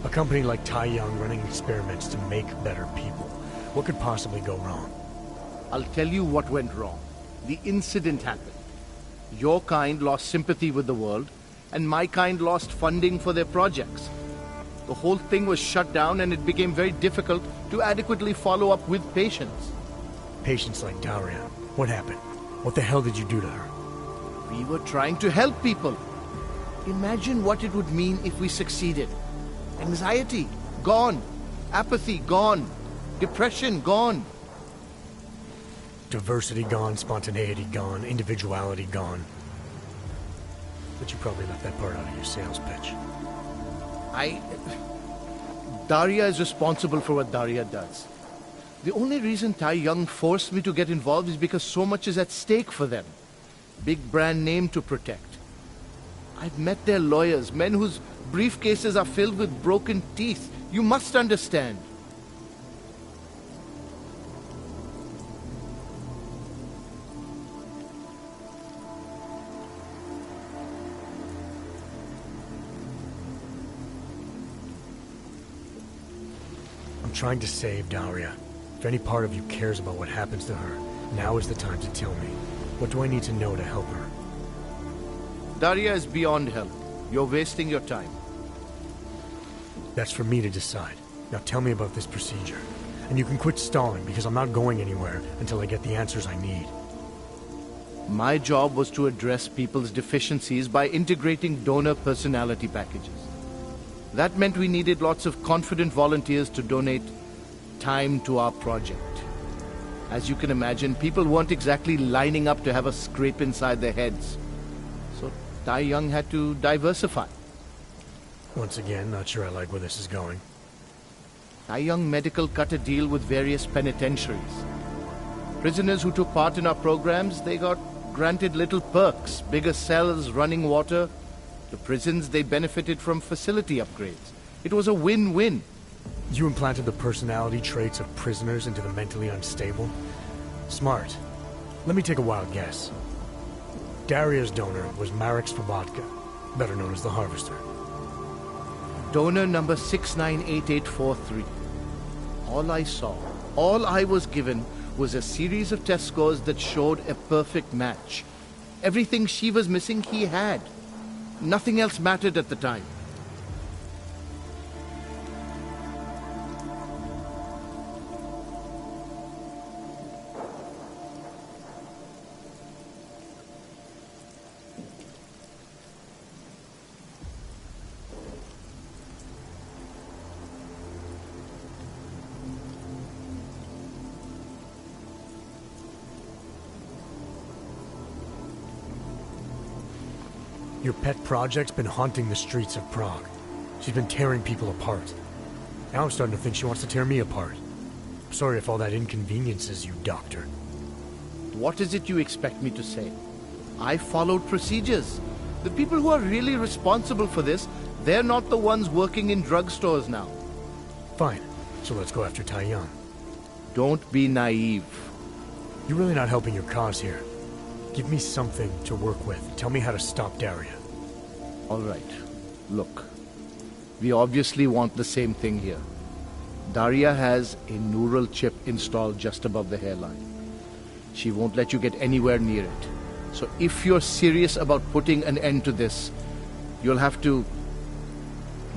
A company like Tai Yong running experiments to make better people. What could possibly go wrong? I'll tell you what went wrong. The incident happened. Your kind lost sympathy with the world, and my kind lost funding for their projects. The whole thing was shut down, and it became very difficult to adequately follow up with patients. Patients like Daria. What happened? What the hell did you do to her? We were trying to help people. Imagine what it would mean if we succeeded. Anxiety, gone. Apathy, gone. Depression, gone. Diversity gone, spontaneity gone, individuality gone. But you probably left that part out of your sales pitch. Daria is responsible for what Daria does. The only reason Tai Young forced me to get involved is because so much is at stake for them. Big brand name to protect. I've met their lawyers, men whose briefcases are filled with broken teeth. You must understand. I'm trying to save Daria. If any part of you cares about what happens to her, now is the time to tell me. What do I need to know to help her? Daria is beyond help. You're wasting your time. That's for me to decide. Now tell me about this procedure. And you can quit stalling, because I'm not going anywhere until I get the answers I need. My job was to address people's deficiencies by integrating donor personality packages. That meant we needed lots of confident volunteers to donate time to our project. As you can imagine, people weren't exactly lining up to have a scrape inside their heads. So Tai Young had to diversify. Once again, not sure I like where this is going. Tai Young Medical cut a deal with various penitentiaries. Prisoners who took part in our programs, they got granted little perks, bigger cells, running water. The prisons, they benefited from facility upgrades. It was a win-win. You implanted the personality traits of prisoners into the mentally unstable? Smart. Let me take a wild guess. Daria's donor was Marek Svobotka, better known as the Harvester. Donor number 698843. All I saw, all I was given, was a series of test scores that showed a perfect match. Everything she was missing, he had. Nothing else mattered at the time. Your pet project's been haunting the streets of Prague. She's been tearing people apart. Now I'm starting to think she wants to tear me apart. Sorry if all that inconveniences you, Doctor. What is it you expect me to say? I followed procedures. The people who are really responsible for this, they're not the ones working in drugstores now. Fine. So let's go after Tai Young. Don't be naive. You're really not helping your cause here. Give me something to work with. Tell me how to stop Daria. All right. Look. We obviously want the same thing here. Daria has a neural chip installed just above the hairline. She won't let you get anywhere near it. So if you're serious about putting an end to this, you'll have to,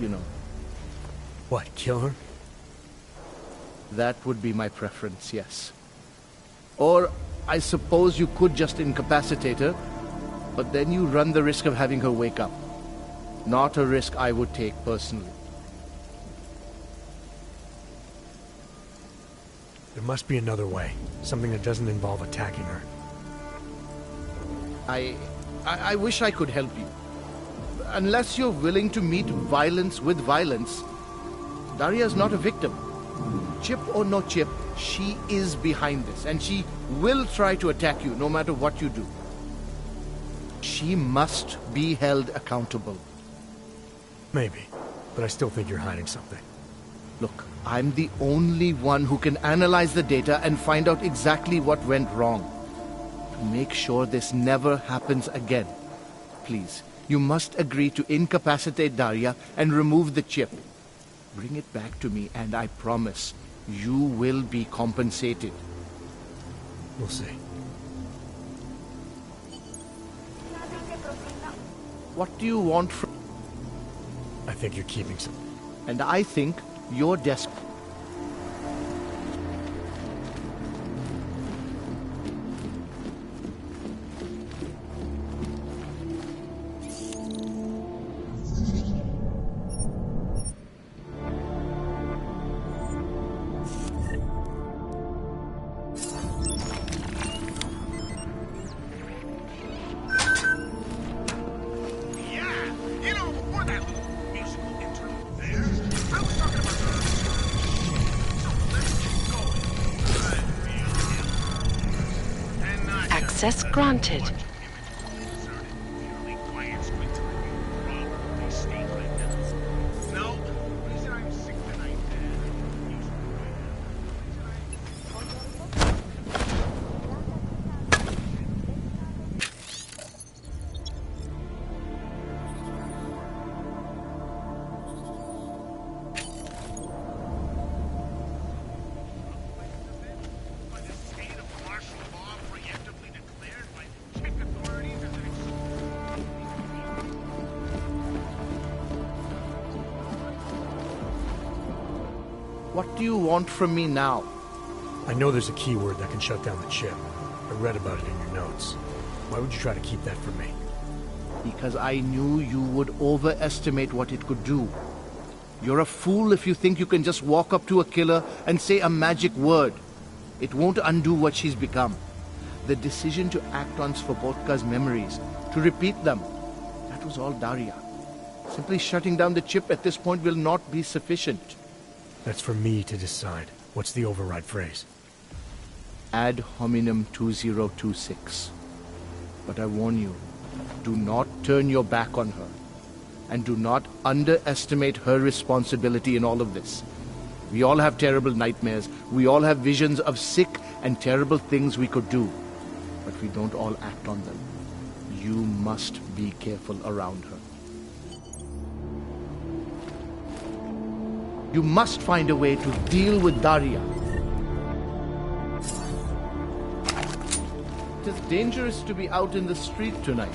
you know... What, kill her? That would be my preference, yes. Or I suppose you could just incapacitate her, but then you run the risk of having her wake up. Not a risk I would take personally. There must be another way. Something that doesn't involve attacking her. I wish I could help you. Unless you're willing to meet violence with violence, Daria's not a victim. Chip or no chip, she is behind this, and she will try to attack you no matter what you do. She must be held accountable. Maybe, but I still think you're hiding something. Look, I'm the only one who can analyze the data and find out exactly what went wrong. To make sure this never happens again. Please, you must agree to incapacitate Daria and remove the chip. Bring it back to me, and I promise you will be compensated. We'll see. What do you want from... I think you're keeping some. And I think you're desperate. Access granted. What do you want from me now? I know there's a keyword that can shut down the chip. I read about it in your notes. Why would you try to keep that from me? Because I knew you would overestimate what it could do. You're a fool if you think you can just walk up to a killer and say a magic word. It won't undo what she's become. The decision to act on Svobodka's memories, to repeat them, that was all Daria. Simply shutting down the chip at this point will not be sufficient. That's for me to decide. What's the override phrase? Ad hominem 2026. But I warn you, do not turn your back on her. And do not underestimate her responsibility in all of this. We all have terrible nightmares. We all have visions of sick and terrible things we could do. But we don't all act on them. You must be careful around her. You must find a way to deal with Daria. It is dangerous to be out in the street tonight.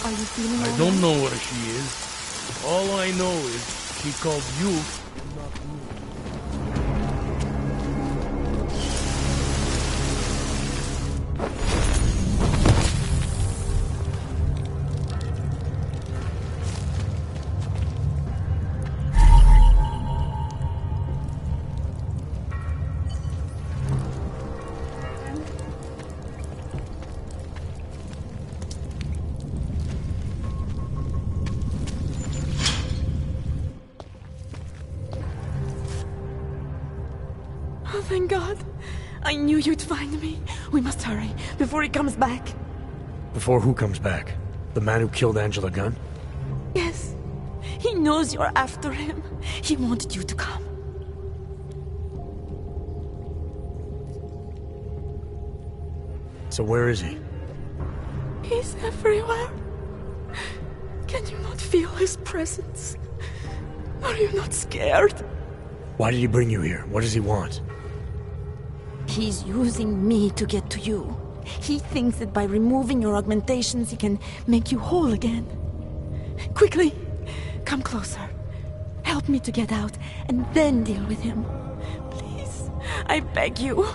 I don't know where she is. All I know is she called you, not me. Oh, thank God. I knew you'd find me. We must hurry, before he comes back. Before who comes back? The man who killed Angela Gunn? Yes. He knows you're after him. He wanted you to come. So where is he? He's everywhere. Can you not feel his presence? Are you not scared? Why did he bring you here? What does he want? He's using me to get to you. He thinks that by removing your augmentations, he can make you whole again. Quickly, come closer. Help me to get out, and then deal with him. Please, I beg you.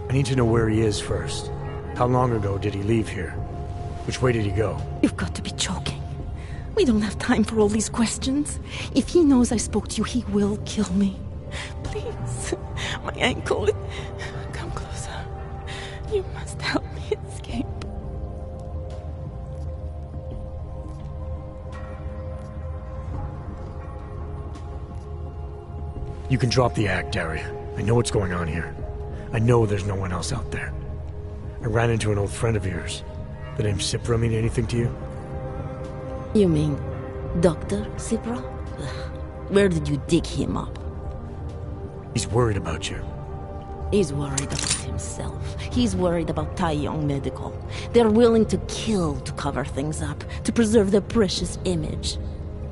I need to know where he is first. How long ago did he leave here? Which way did he go? You've got to be joking. We don't have time for all these questions. If he knows I spoke to you, he will kill me. Please, my ankle. Come closer. You must help me escape. You can drop the act, Daria. I know what's going on here. I know there's no one else out there. I ran into an old friend of yours. The name Cipra mean anything to you? You mean Dr. Cipra? Where did you dig him up? He's worried about you. He's worried about himself. He's worried about Tai Yong Medical. They're willing to kill to cover things up, to preserve their precious image.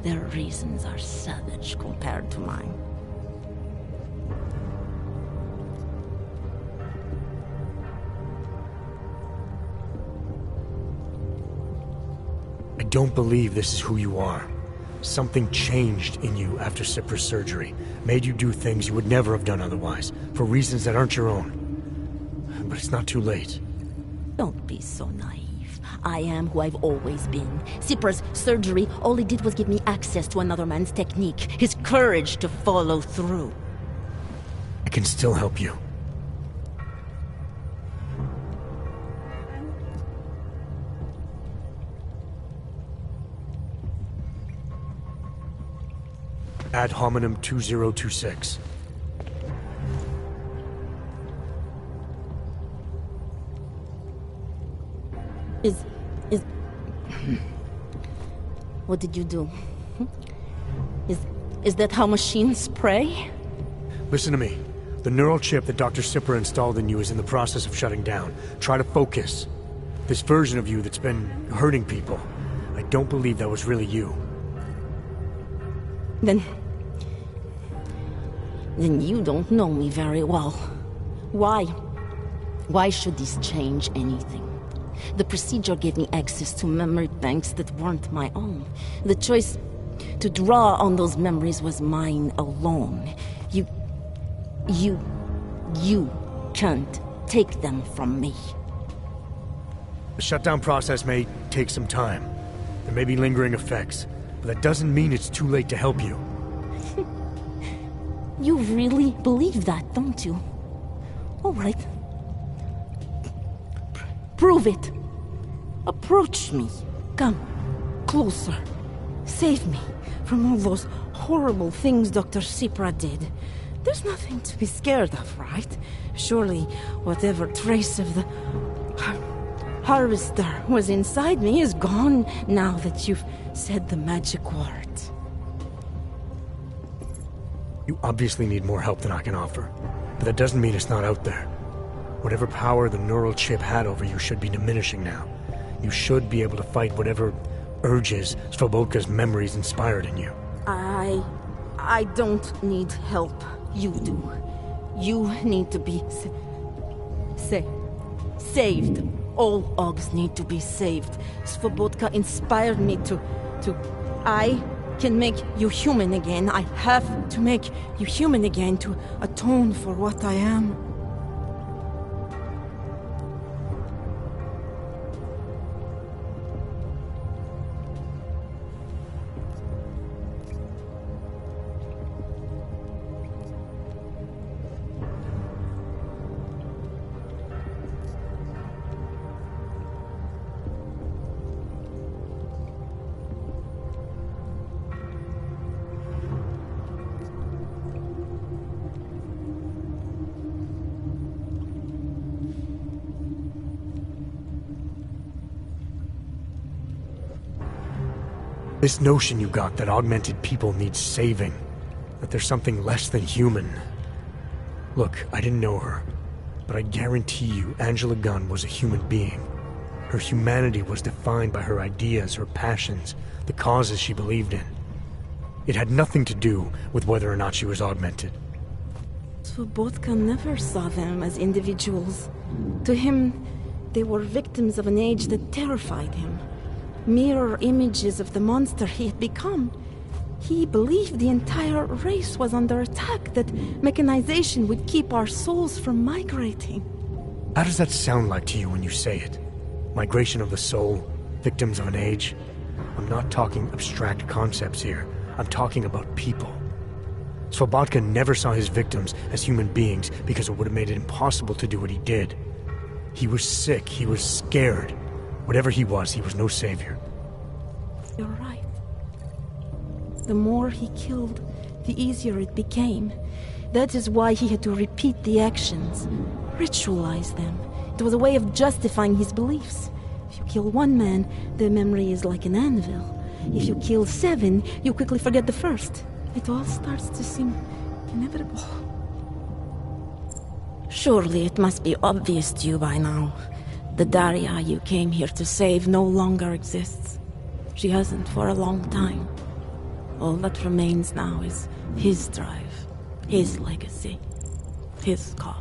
Their reasons are savage compared to mine. I don't believe this is who you are. Something changed in you after Cipra's surgery. Made you do things you would never have done otherwise, for reasons that aren't your own. But it's not too late. Don't be so naive. I am who I've always been. Cipra's surgery, all it did was give me access to another man's technique, his courage to follow through. I can still help you. Ad hominem 2026. What did you do? Is that how machines pray? Listen to me. The neural chip that Dr. Cipra installed in you is in the process of shutting down. Try to focus. This version of you that's been hurting people, I don't believe that was really you. Then you don't know me very well. Why? Why should this change anything? The procedure gave me access to memory banks that weren't my own. The choice to draw on those memories was mine alone. You can't take them from me. The shutdown process may take some time. There may be lingering effects, but that doesn't mean it's too late to help you. You really believe that, don't you? All right. Prove it. Approach me. Come. Closer. Save me from all those horrible things Dr. Cipra did. There's nothing to be scared of, right? Surely whatever trace of the harvester was inside me is gone now that you've said the magic words. You obviously need more help than I can offer, but that doesn't mean it's not out there. Whatever power the neural chip had over you should be diminishing now. You should be able to fight whatever urges Svobodka's memories inspired in you. I don't need help. You do. You need to be saved. All Ogs need to be saved. Svobodka inspired me to... I can make you human again. I have to make you human again to atone for what I am. This notion you got that augmented people need saving, that there's something less than human. Look, I didn't know her, but I guarantee you Angela Gunn was a human being. Her humanity was defined by her ideas, her passions, the causes she believed in. It had nothing to do with whether or not she was augmented. Svobotka never saw them as individuals. To him, they were victims of an age that terrified him. Mirror images of the monster he had become. He believed the entire race was under attack, that mechanization would keep our souls from migrating. How does that sound like to you when you say it? Migration of the soul, victims of an age? I'm not talking abstract concepts here. I'm talking about people. Svobotka never saw his victims as human beings because it would have made it impossible to do what he did. He was sick, he was scared. Whatever he was no savior. You're right. The more he killed, the easier it became. That is why he had to repeat the actions, ritualize them. It was a way of justifying his beliefs. If you kill one man, the memory is like an anvil. If you kill 7, you quickly forget the first. It all starts to seem inevitable. Surely it must be obvious to you by now. The Daria you came here to save no longer exists. She hasn't for a long time. All that remains now is his drive, his legacy, his cause.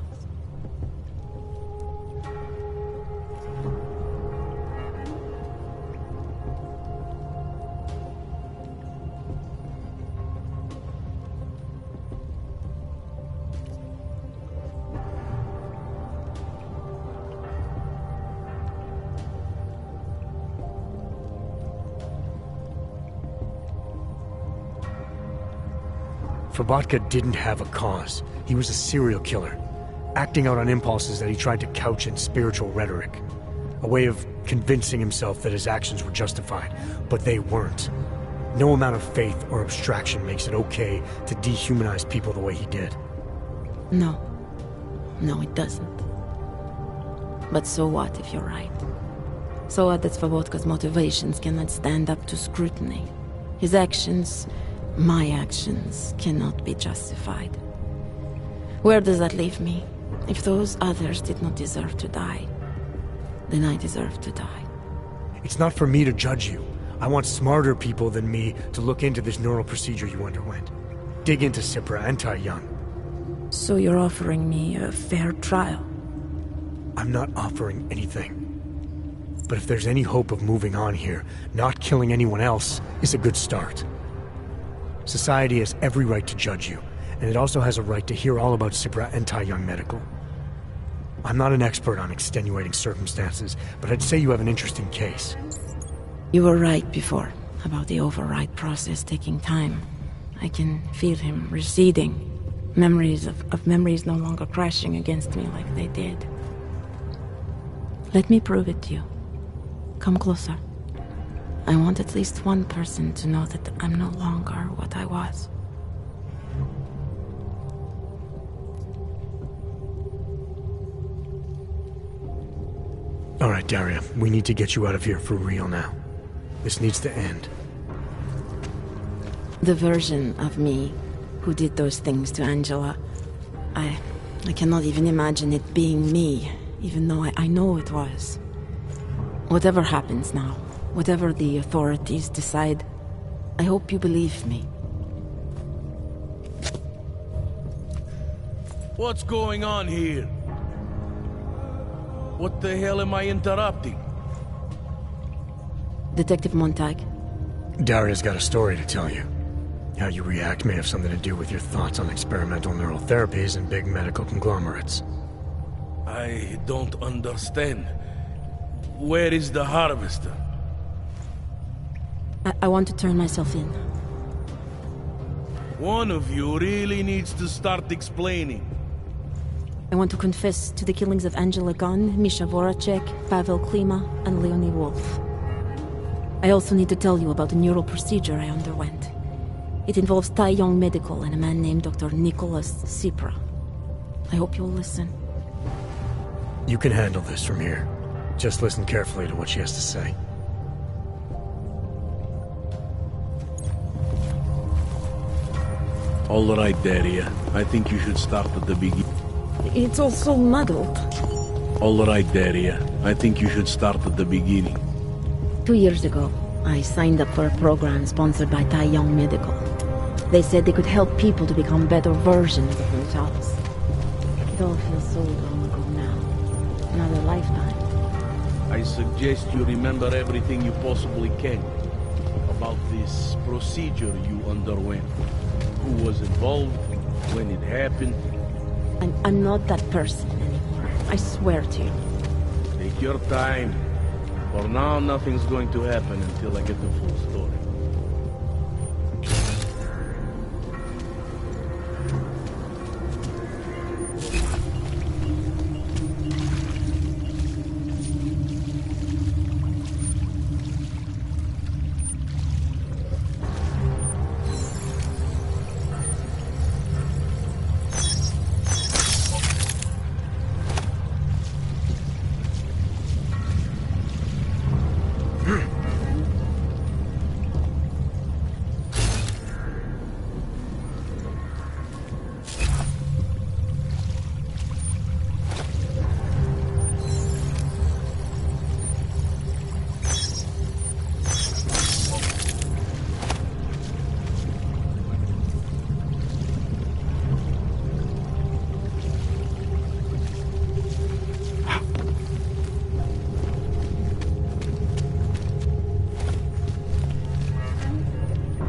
Svobotka didn't have a cause. He was a serial killer, acting out on impulses that he tried to couch in spiritual rhetoric. A way of convincing himself that his actions were justified, but they weren't. No amount of faith or abstraction makes it okay to dehumanize people the way he did. No. No, it doesn't. But so what if you're right? So what that Svobodka's motivations cannot stand up to scrutiny? His actions, my actions, cannot be justified. Where does that leave me? If those others did not deserve to die, then I deserve to die. It's not for me to judge you. I want smarter people than me to look into this neural procedure you underwent. Dig into Cipra and Tai Yun. So you're offering me a fair trial? I'm not offering anything. But if there's any hope of moving on here, not killing anyone else is a good start. Society has every right to judge you, and it also has a right to hear all about Cipra and Tai Yun Medical. I'm not an expert on extenuating circumstances, but I'd say you have an interesting case. You were right before, about the override process taking time. I can feel him receding. Memories of memories no longer crashing against me like they did. Let me prove it to you. Come closer. I want at least one person to know that I'm no longer what I was. All right, Daria, we need to get you out of here for real now. This needs to end. The version of me who did those things to Angela, I cannot even imagine it being me, even though I know it was. Whatever happens now, whatever the authorities decide, I hope you believe me. What's going on here? What the hell am I interrupting? Detective Montag. Daria's got a story to tell you. How you react may have something to do with your thoughts on experimental neural therapies and big medical conglomerates. I don't understand. Where is the harvester? I want to turn myself in. One of you really needs to start explaining. I want to confess to the killings of Angela Gunn, Misha Voracek, Pavel Klima, and Leonie Wolf. I also need to tell you about the neural procedure I underwent. It involves Tai Yong Medical and a man named Dr. Nicholas Cipra. I hope you'll listen. You can handle this from here. Just listen carefully to what she has to say. All right, Daria. I think you should start at the beginning. It's all so muddled. All right, Daria. I think you should start at the beginning. 2 years ago, I signed up for a program sponsored by Tai Young Medical. They said they could help people to become better versions of themselves. It all feels so long ago now. Another lifetime. I suggest you remember everything you possibly can about this procedure you underwent. Who was involved, when it happened. I'm not that person anymore. I swear to you. Take your time. For now, nothing's going to happen until I get the full story.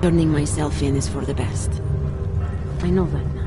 Turning myself in is for the best. I know that now.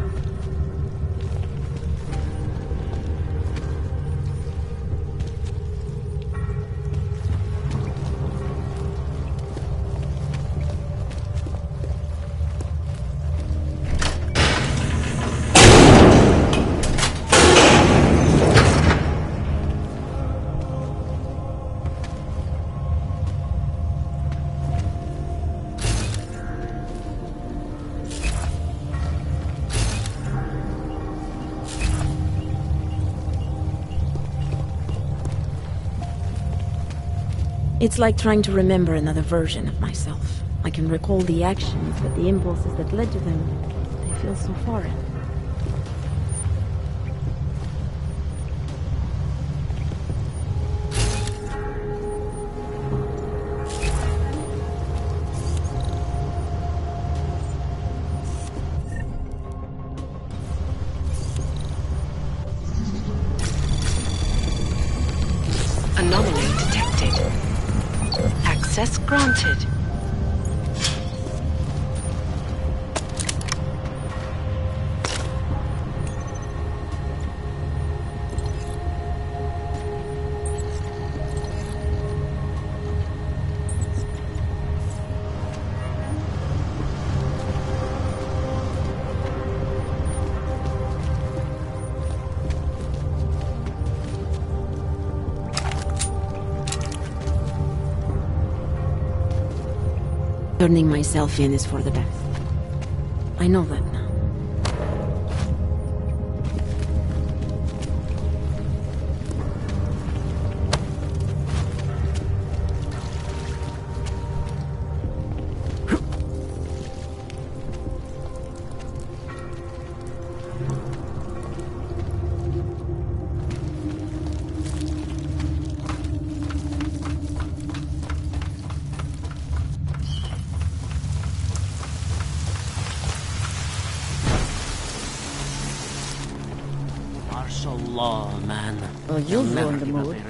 It's like trying to remember another version of myself. I can recall the actions, but the impulses that led to them, they feel so foreign. Anomaly detected. Access granted. Turning myself in is for the best. I know that now. Martial law, man. Oh, you'll ruin the mood.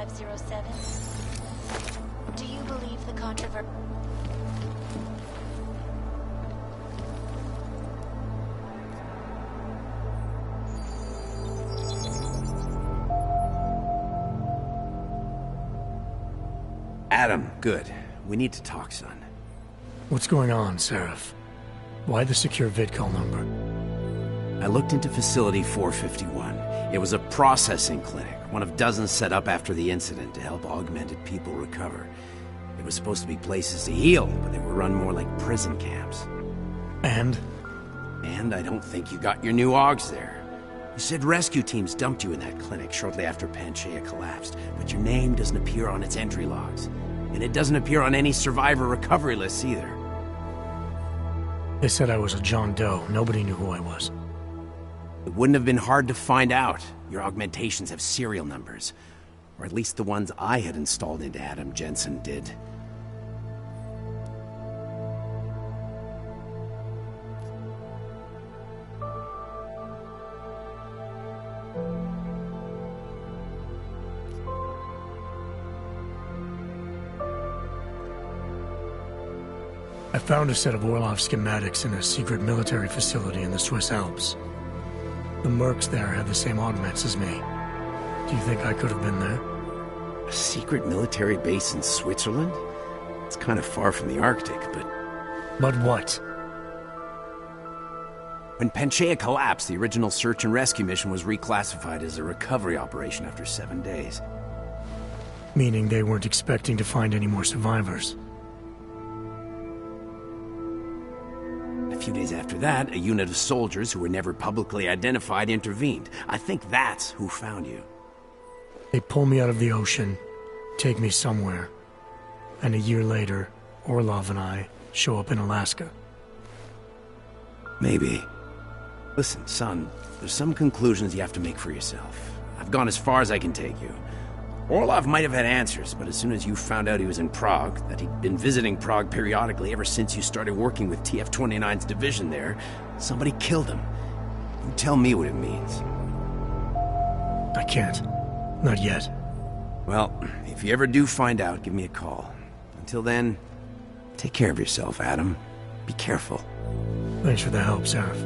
507? Do you believe the controversy? Adam, good. We need to talk, son. What's going on, Seraph? Why the secure vidcall number? I looked into Facility 451. It was a processing clinic, one of dozens set up after the incident to help augmented people recover. It was supposed to be places to heal, but they were run more like prison camps. And? And I don't think you got your new Augs there. You said rescue teams dumped you in that clinic shortly after Panchaea collapsed, but your name doesn't appear on its entry logs. And it doesn't appear on any survivor recovery lists either. They said I was a John Doe. Nobody knew who I was. It wouldn't have been hard to find out. Your augmentations have serial numbers. Or at least the ones I had installed into Adam Jensen did. I found a set of Orlov schematics in a secret military facility in the Swiss Alps. The mercs there had the same augments as me. Do you think I could have been there? A secret military base in Switzerland? It's kind of far from the Arctic, but... But what? When Panchaea collapsed, the original search and rescue mission was reclassified as a recovery operation after 7 days. Meaning they weren't expecting to find any more survivors. A few days after that, a unit of soldiers who were never publicly identified intervened. I think that's who found you. They pull me out of the ocean, take me somewhere, and a year later, Orlov and I show up in Alaska. Maybe. Listen, son, there's some conclusions you have to make for yourself. I've gone as far as I can take you. Orlov might have had answers, but as soon as you found out he was in Prague, that he'd been visiting Prague periodically ever since you started working with TF-29's division there, somebody killed him. You tell me what it means. I can't. Not yet. Well, if you ever do find out, give me a call. Until then, take care of yourself, Adam. Be careful. Thanks for the help, Seraph.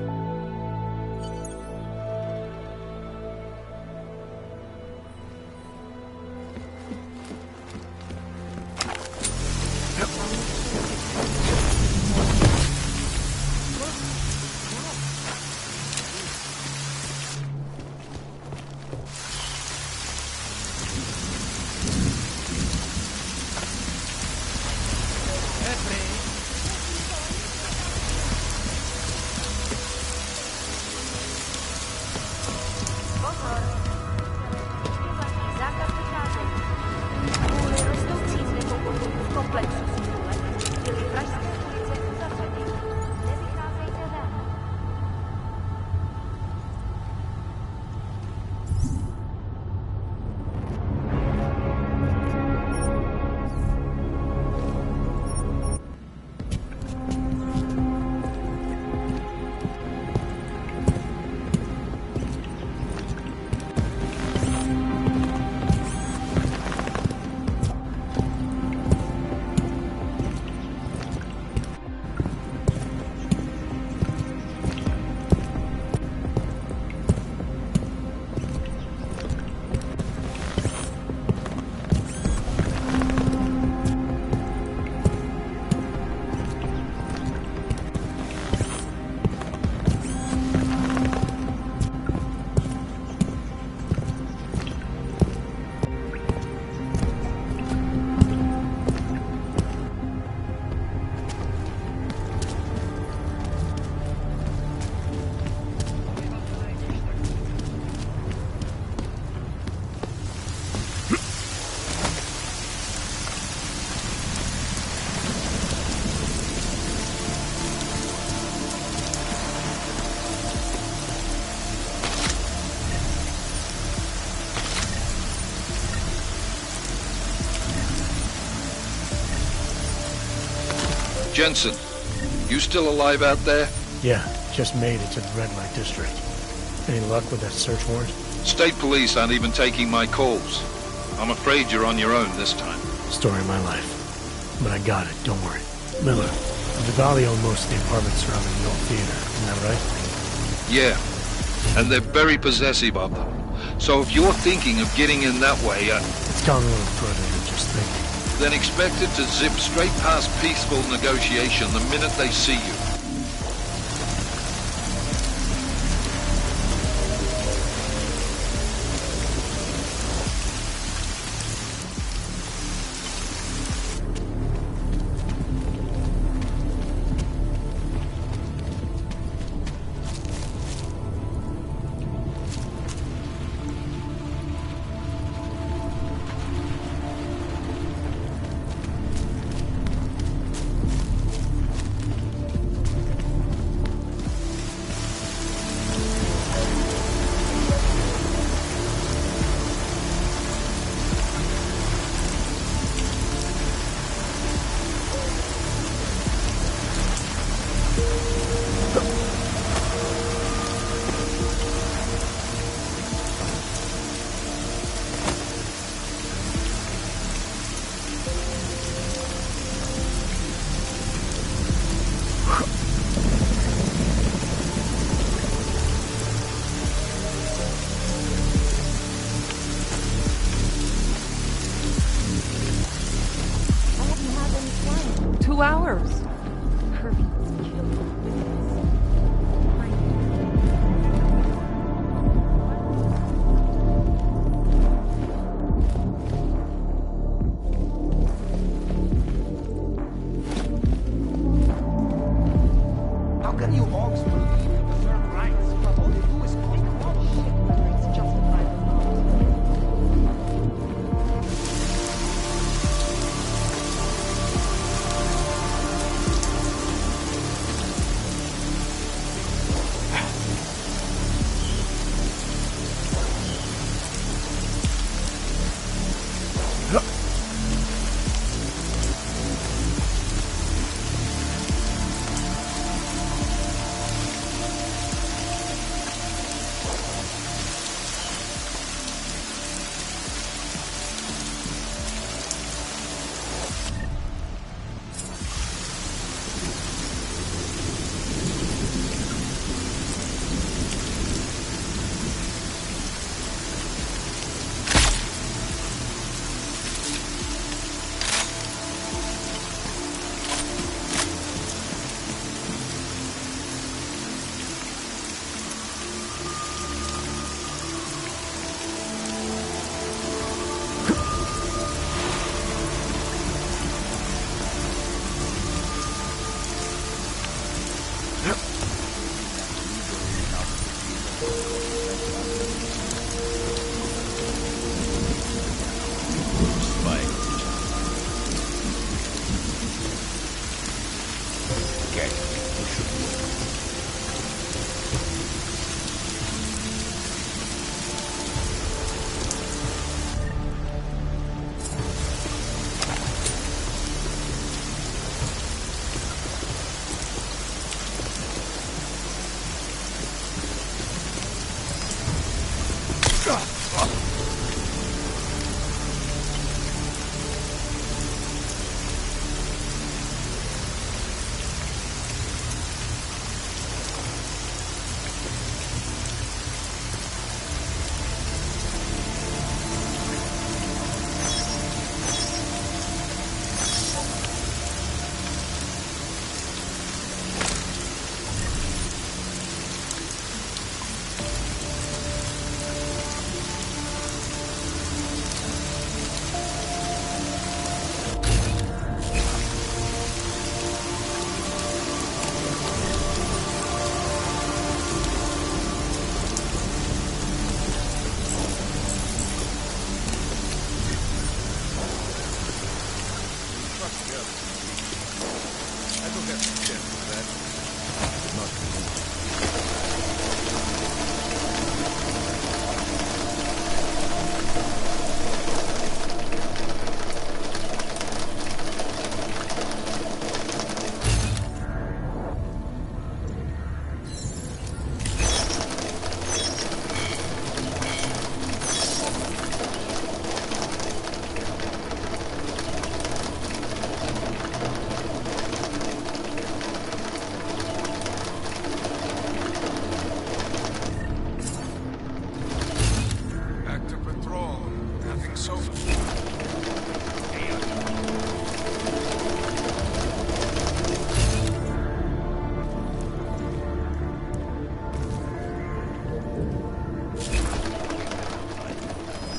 Jensen, you still alive out there? Yeah, just made it to the red light district. Any luck with that search warrant? State police aren't even taking my calls. I'm afraid you're on your own this time. Story of my life. But I got it, don't worry. Miller, the Valley own most of the apartments surrounding the old theater, isn't that right? Yeah, and they're very possessive of them. So if you're thinking of getting in that way, It's gone a little further than just thinking. then expect it to zip straight past peaceful negotiation the minute they see you.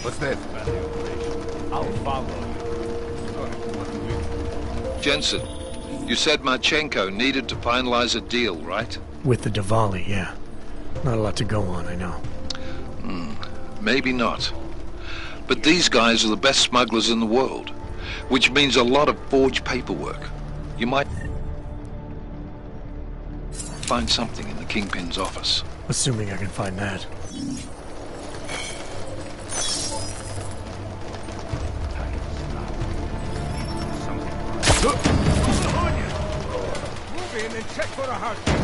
What's that? I'll follow. Jensen, you said Marchenko needed to finalize a deal, right? With the Diwali, yeah. Not a lot to go on, I know. Maybe not. But these guys are the best smugglers in the world, which means a lot of forged paperwork. You might find something in the Kingpin's office. Assuming I can find that. Move in and check for a heartbeat.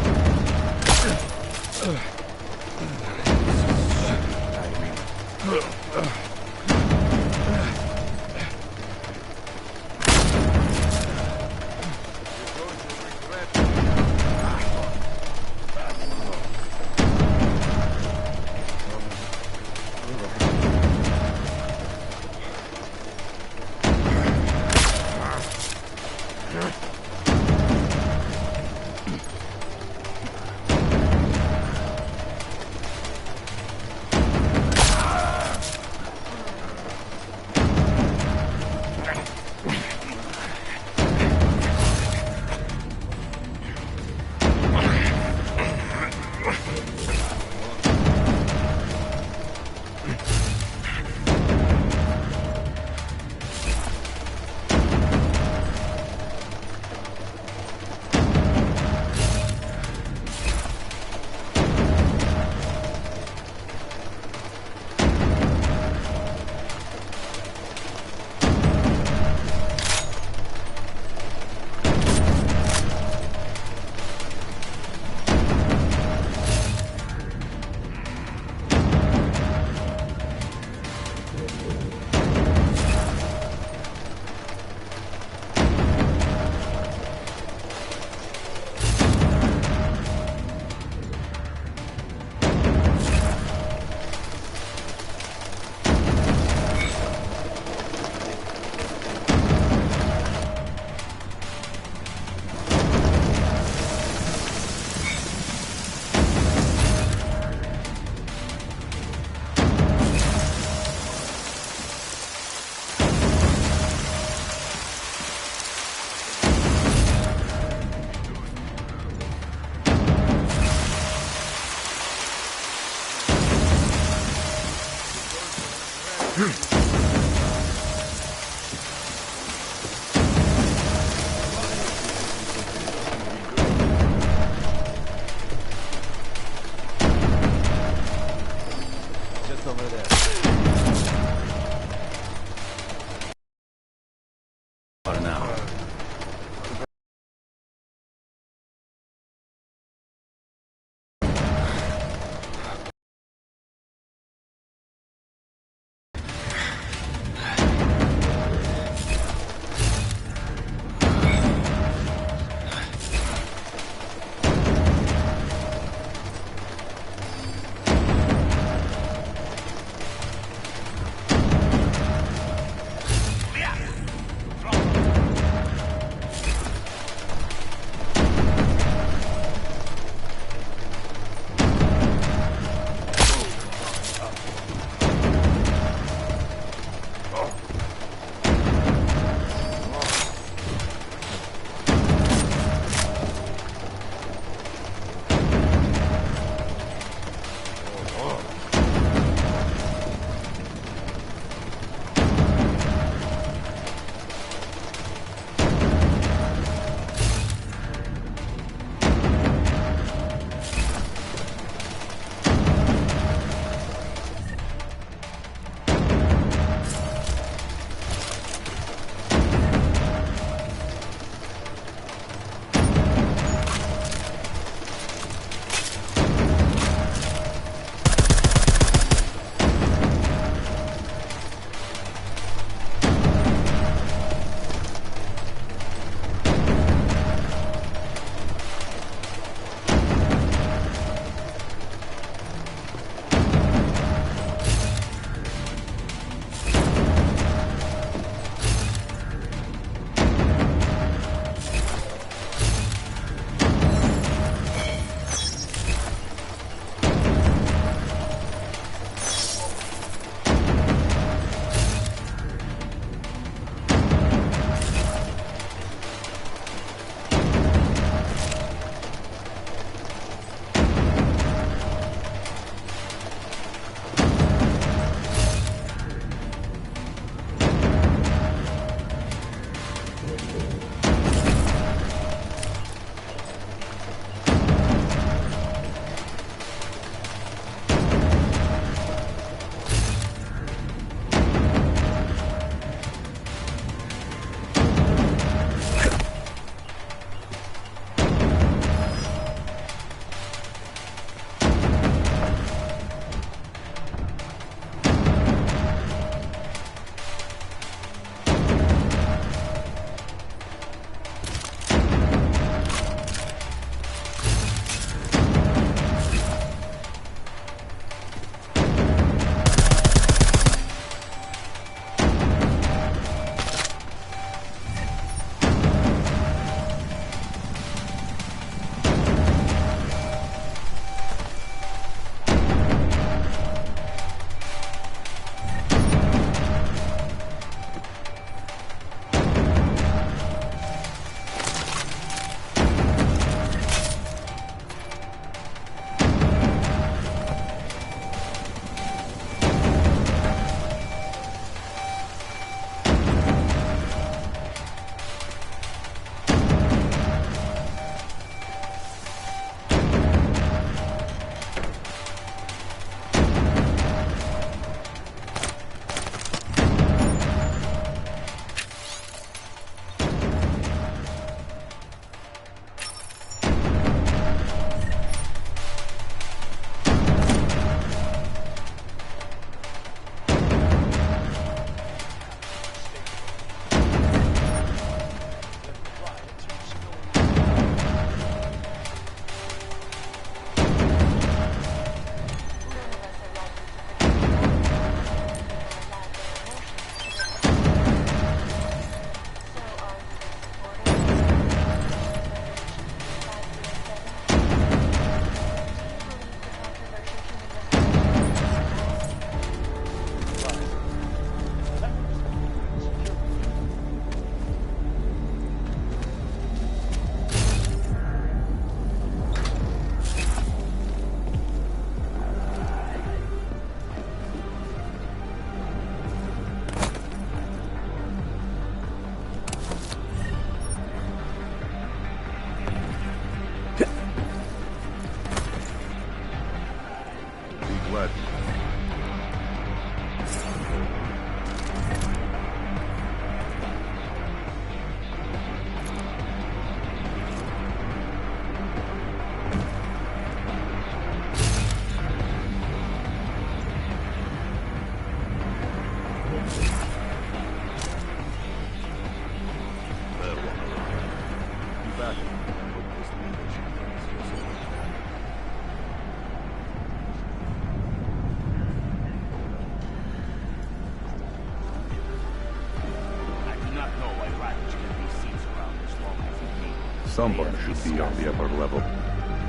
Someone should be on the upper level.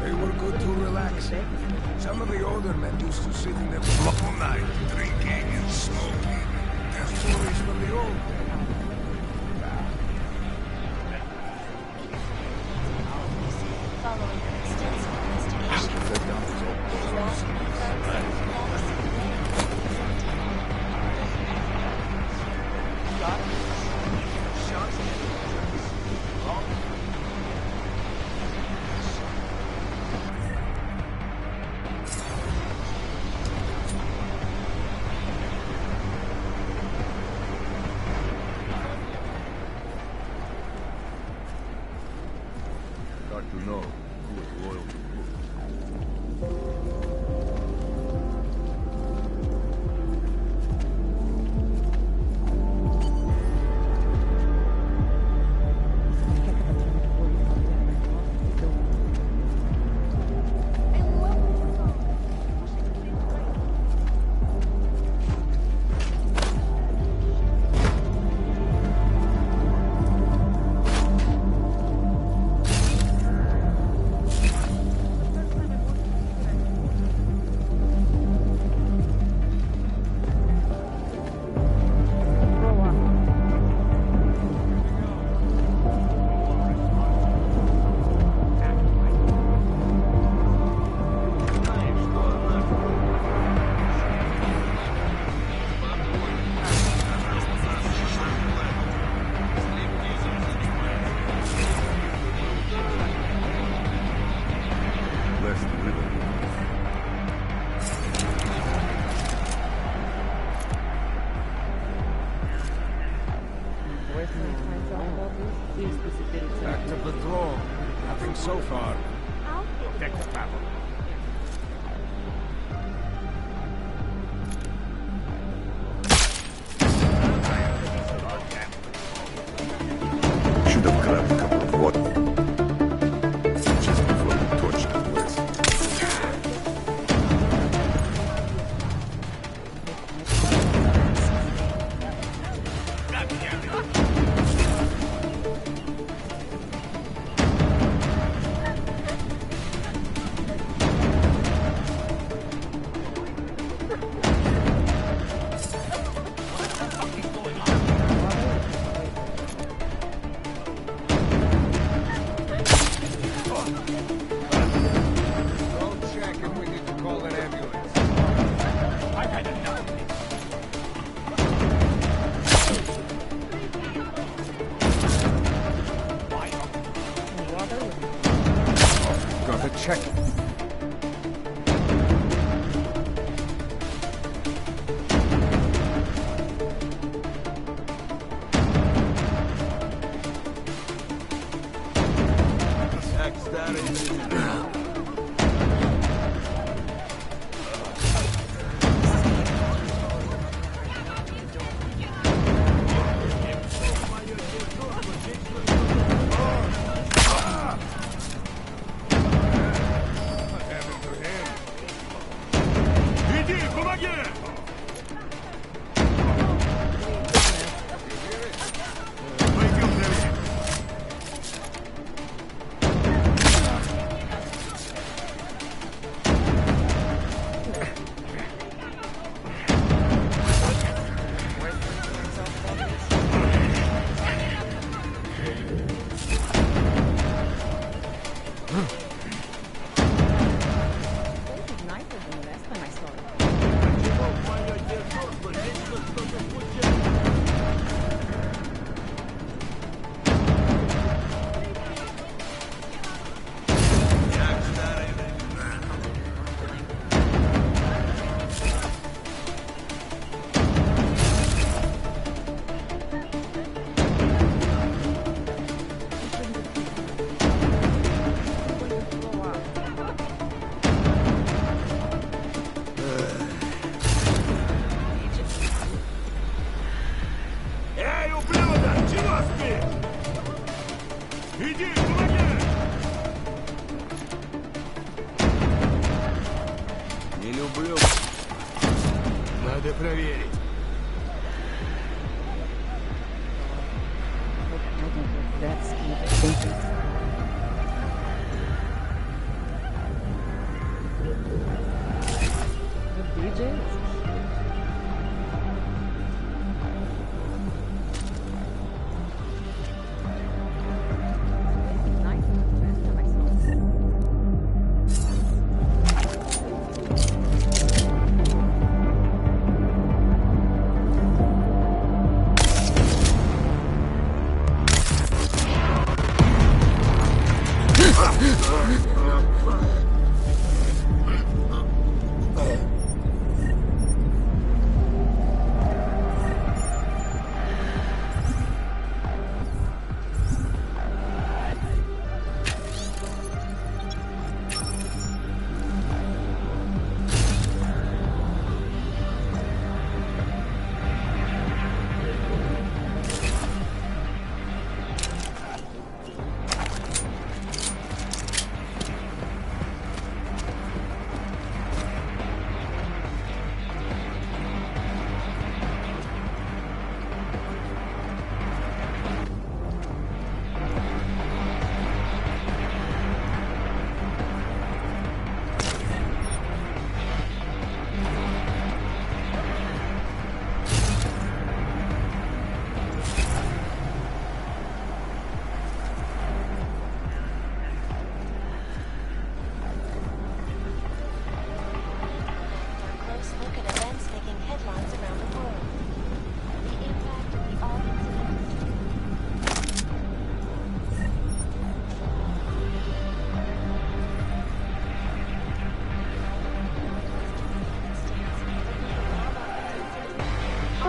They were good to relax. Some of the older men used to sit in the all night, drinking and smoking. They're stories from the old days. Following an extensive Hard to know who is loyal to who. Back to patrol. Nothing so far. Protect the battle. Should have grabbed a couple of water. Just before we torched the place. Gotta check. Не люблю. Надо проверить. That's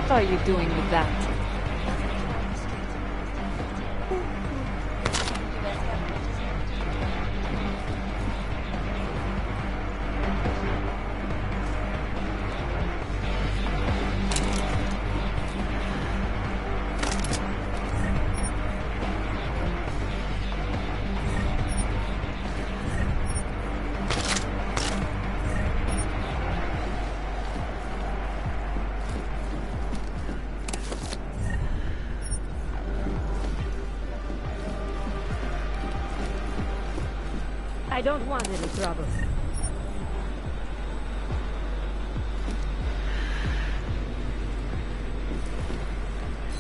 What are you doing with that? I don't want any trouble.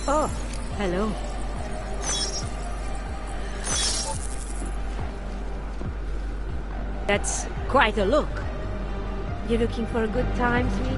Oh, hello. That's quite a look. You looking for a good time, sweetie?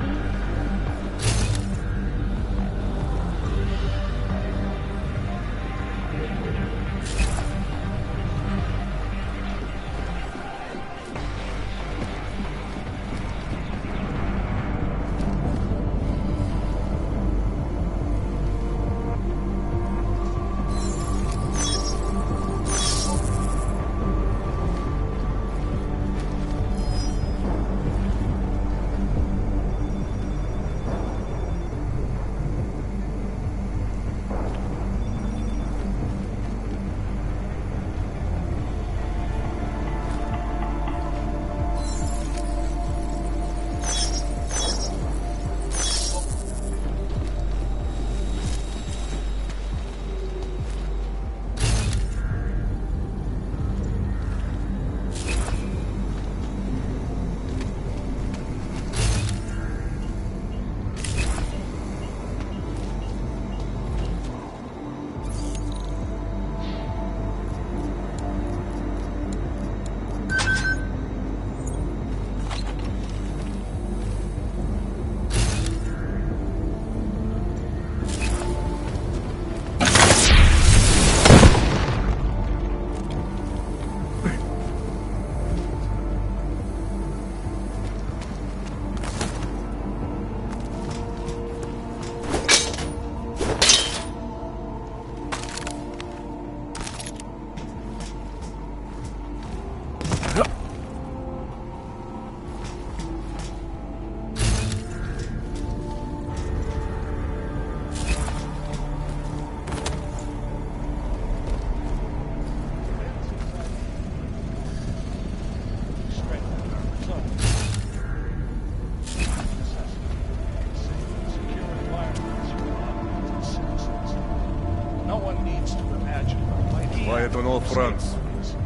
Quiet on all fronts.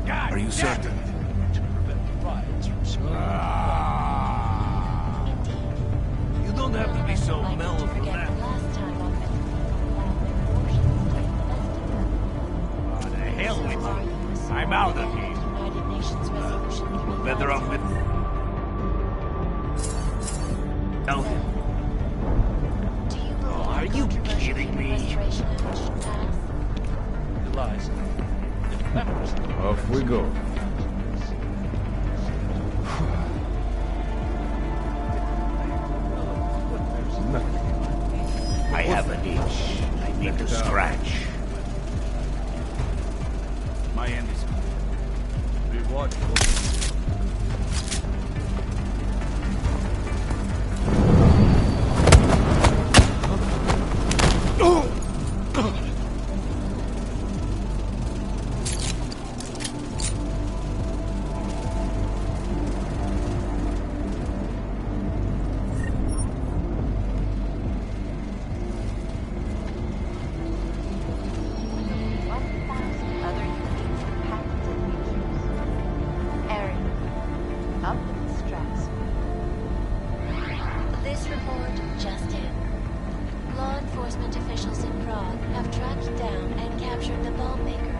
Are you certain? You don't have to be so melodramatic. The hell with you. I'm out of here. Better off with... Tell him. Oh, are you kidding me? Off we go. Watch. This report just in. Law enforcement officials in Prague have tracked down and captured the bomb maker,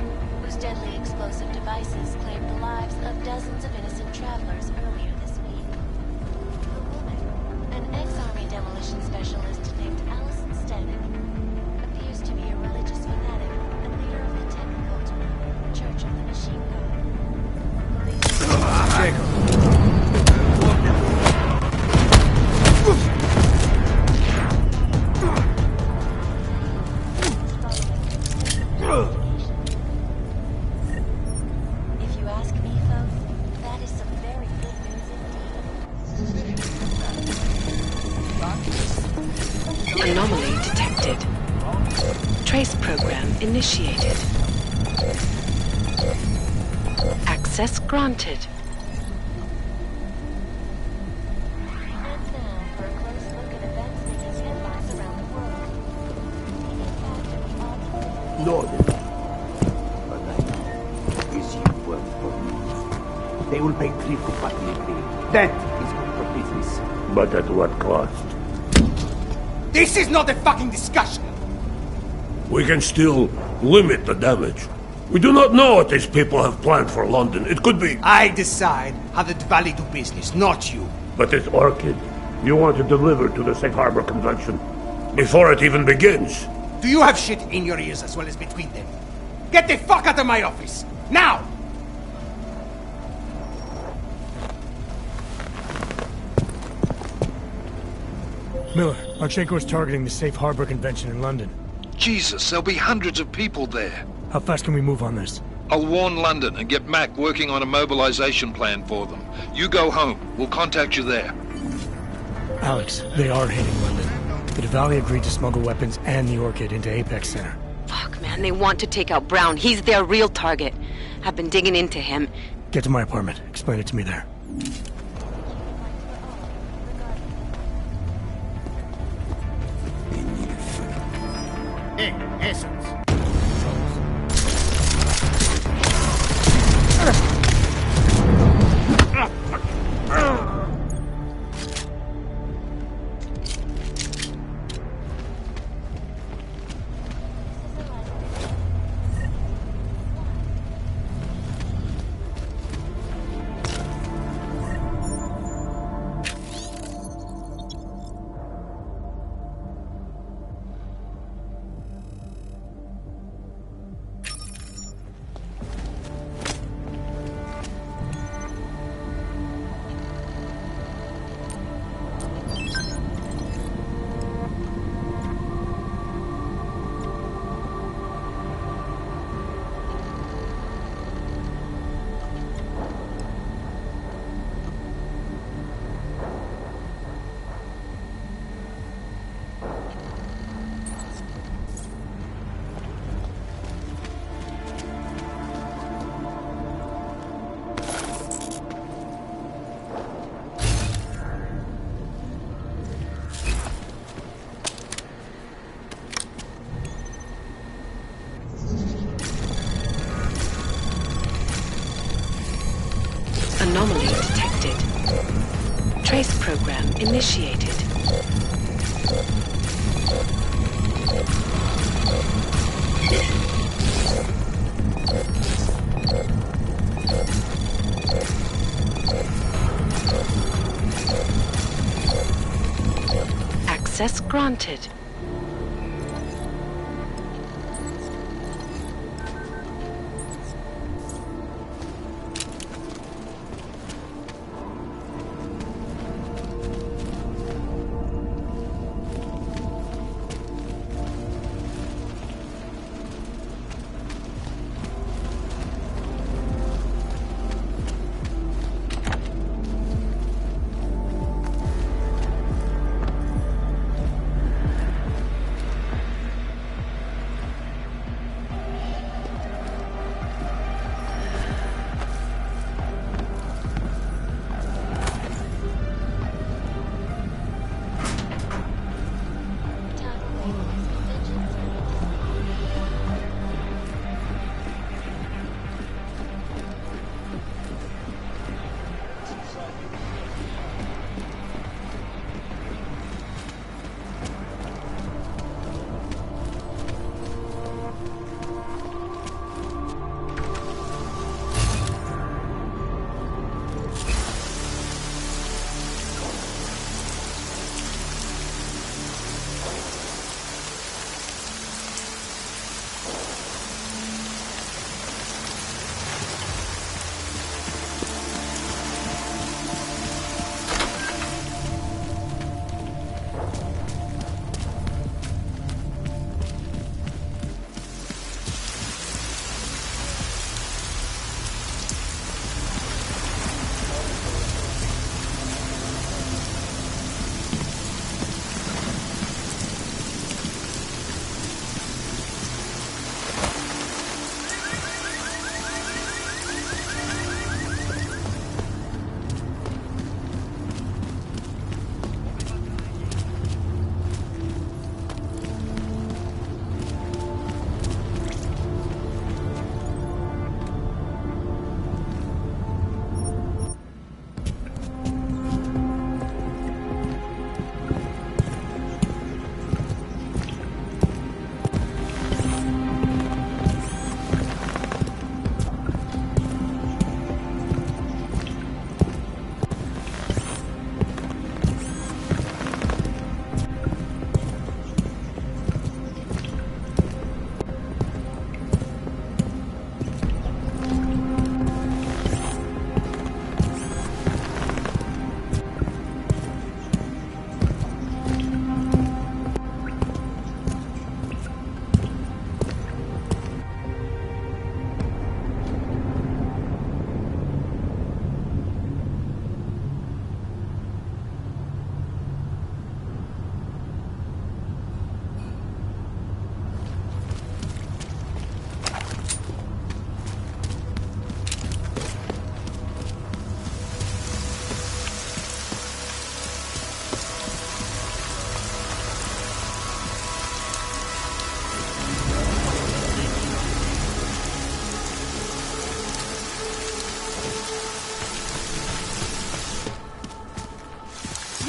whose deadly explosive devices claimed the lives of dozens of innocent travelers earlier this week. A woman, an ex-army demolition specialist named Allison Stanek, appears to be a religious fanatic and leader of the tech cult Church of the Machine God. Jacob. If you ask me, folks, that is some very good news indeed. Anomaly detected. Trace program initiated. Access granted. And now for a close look at events making headlines around the world. Taking back to the odd Loaded. But I know is you work for me. They will pay triple what we agreed. That is good for business. But at what cost? This is not a fucking discussion! We can still limit the damage. We do not know what these people have planned for London. It could be... I decide how the Valley do business, not you. But this orchid, you want to deliver to the Safe Harbor Convention before it even begins. Do you have shit in your ears as well as between them? Get the fuck out of my office! Now! Miller, Marchenko is targeting the Safe Harbor Convention in London. Jesus, there'll be hundreds of people there. How fast can we move on this? I'll warn London and get Mac working on a mobilization plan for them. You go home. We'll contact you there. Alex, they are hitting London. The Valley agreed to smuggle weapons and the Orchid into Apex Center. Fuck, man, they want to take out Brown. He's their real target. I've been digging into him. Get to my apartment. Explain it to me there. In essence. Anomaly detected. Trace program initiated. Access granted.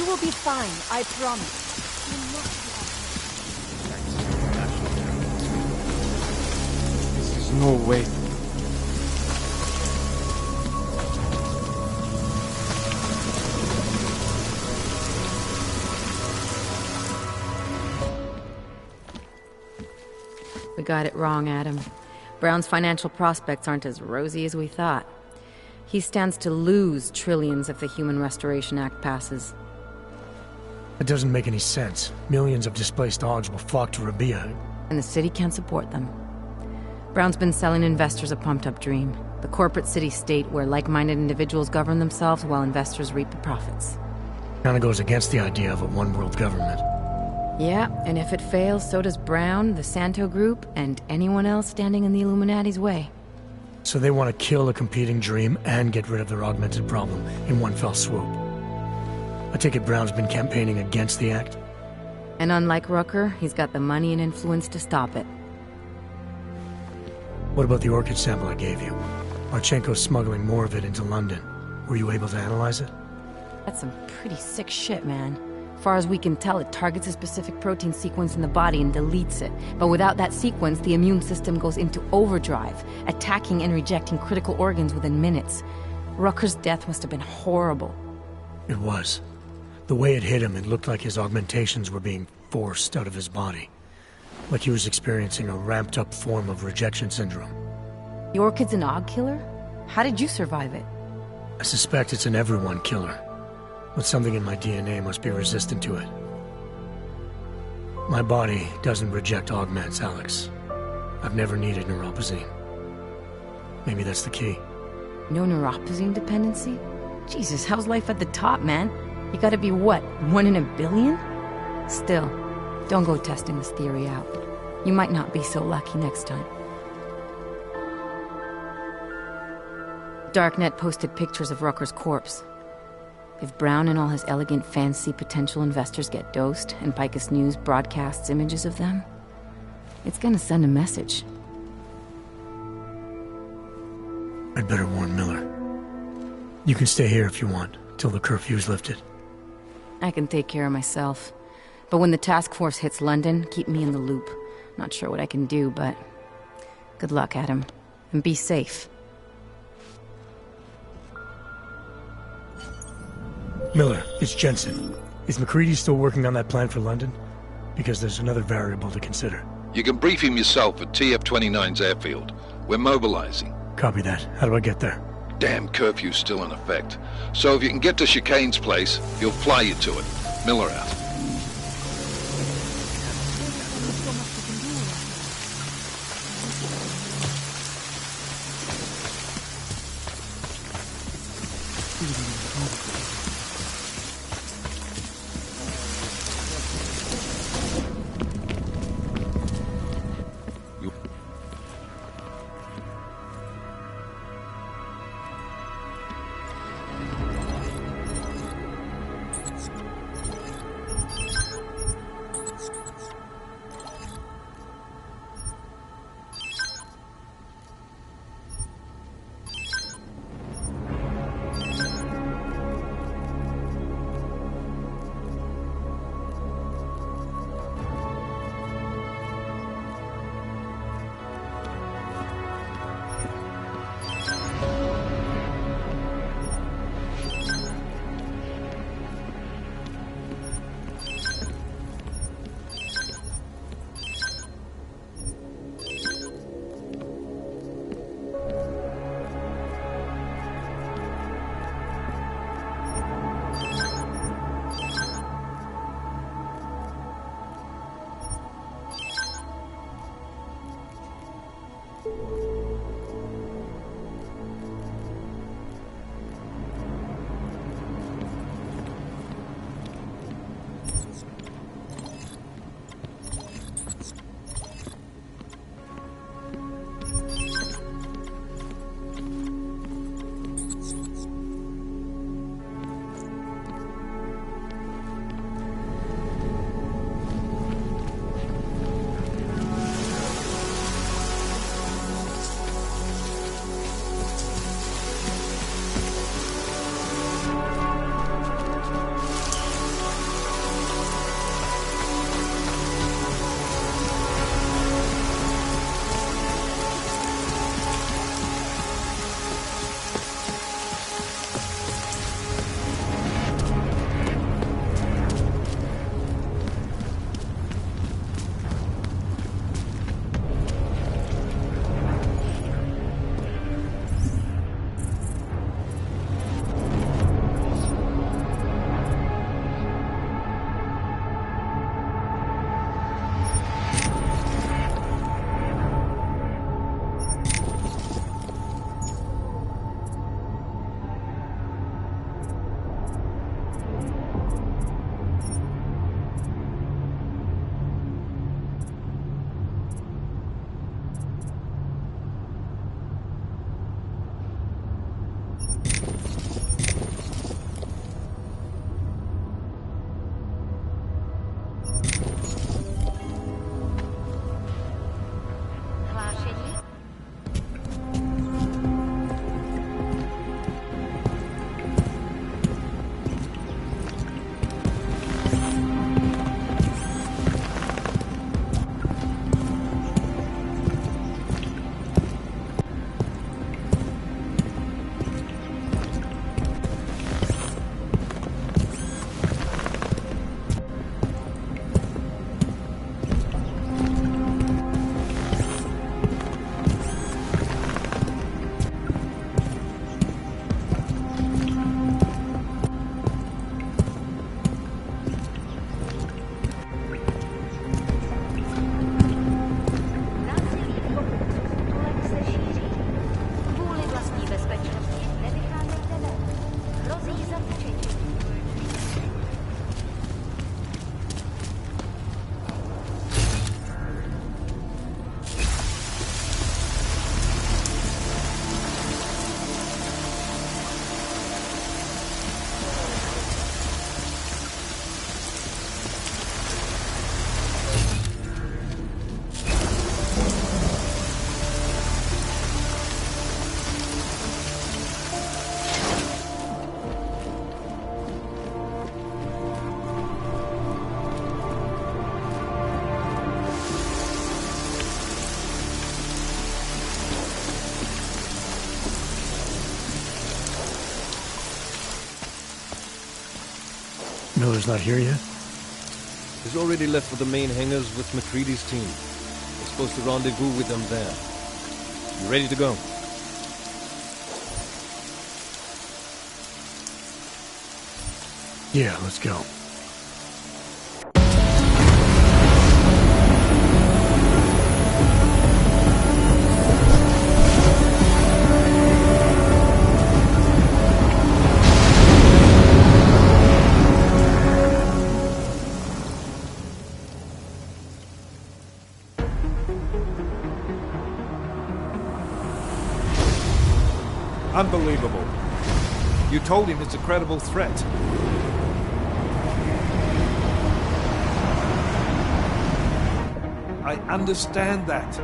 You will be fine, I promise. There's no way. We got it wrong, Adam. Brown's financial prospects aren't as rosy as we thought. He stands to lose trillions if the Human Restoration Act passes. It doesn't make any sense. Millions of displaced dogs will flock to Rabia. And the city can't support them. Brown's been selling investors a pumped-up dream. The corporate city-state where like-minded individuals govern themselves while investors reap the profits. Kinda goes against the idea of a one-world government. Yeah, and if it fails, so does Brown, the Santo Group, and anyone else standing in the Illuminati's way. So they want to kill a competing dream and get rid of their augmented problem in one fell swoop. I take it Brown's been campaigning against the act? And unlike Rucker, he's got the money and influence to stop it. What about the orchid sample I gave you? Marchenko's smuggling more of it into London. Were you able to analyze it? That's some pretty sick shit, man. Far as we can tell, it targets a specific protein sequence in the body and deletes it. But without that sequence, the immune system goes into overdrive, attacking and rejecting critical organs within minutes. Rucker's death must have been horrible. It was. The way it hit him, it looked like his augmentations were being forced out of his body. Like he was experiencing a ramped-up form of rejection syndrome. The orchid's an og killer? How did you survive it? I suspect it's an everyone killer. But something in my DNA must be resistant to it. My body doesn't reject augments, Alex. I've never needed neuropozyne. Maybe that's the key. No neuropozyne dependency? Jesus, how's life at the top, man? You gotta be what, 1 in a billion? Still, don't go testing this theory out. You might not be so lucky next time. Darknet posted pictures of Rucker's corpse. If Brown and all his elegant, fancy potential investors get dosed, and Picus News broadcasts images of them, it's gonna send a message. I'd better warn Miller. You can stay here if you want, till the curfew's lifted. I can take care of myself. But when the task force hits London, keep me in the loop. Not sure what I can do, but... good luck, Adam. And be safe. Miller, it's Jensen. Is McCready still working on that plan for London? Because there's another variable to consider. You can brief him yourself at TF-29's airfield. We're mobilizing. Copy that. How do I get there? Damn curfew's still in effect. So if you can get to Chicane's place, he'll fly you to it. Miller out. Miller's not here yet? He's already left for the main hangars with McCready's team. We're supposed to rendezvous with them there. You ready to go? Yeah, let's go. Unbelievable. You told him it's a credible threat. I understand that.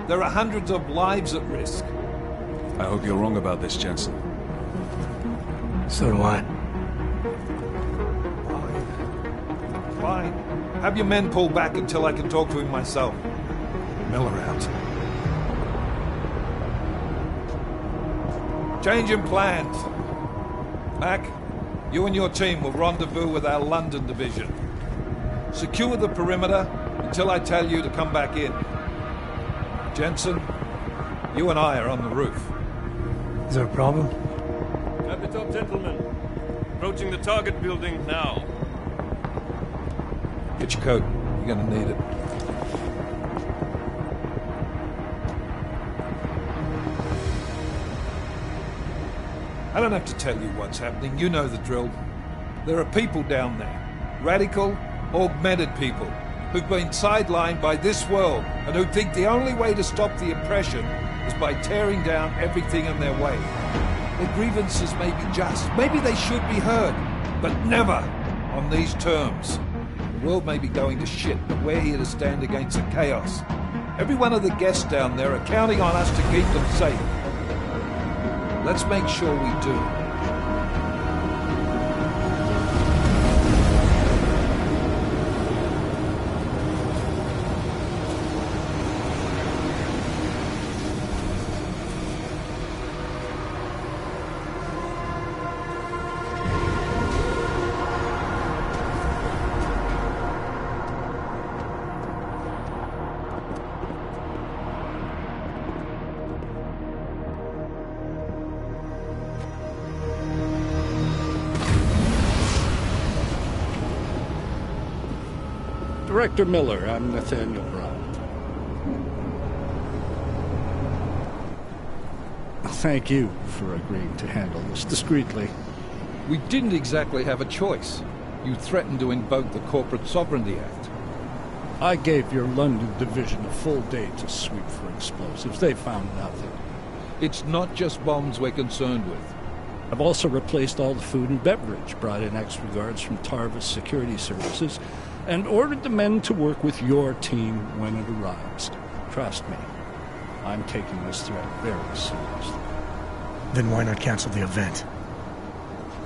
There are hundreds of lives at risk. I hope you're wrong about this, Jensen. So do I. Fine. Have your men pull back until I can talk to him myself. Miller out. Change in plans. Mac, you and your team will rendezvous with our London division. Secure the perimeter until I tell you to come back in. Jensen, you and I are on the roof. Is there a problem? At the top, gentlemen. Approaching the target building now. Get your coat. You're gonna need it. I don't have to tell you what's happening. You know the drill. There are people down there. Radical, augmented people who've been sidelined by this world and who think the only way to stop the oppression is by tearing down everything in their way. Their grievances may be just. Maybe they should be heard. But never on these terms. The world may be going to shit, but we're here to stand against the chaos. Every one of the guests down there are counting on us to keep them safe. Let's make sure we do. Director Miller, I'm Nathaniel Brown. Thank you for agreeing to handle this discreetly. We didn't exactly have a choice. You threatened to invoke the Corporate Sovereignty Act. I gave your London division a full day to sweep for explosives. They found nothing. It's not just bombs we're concerned with. I've also replaced all the food and beverage, brought in extra guards from Tarvis Security Services, and ordered the men to work with your team when it arrives. Trust me, I'm taking this threat very seriously. Then why not cancel the event?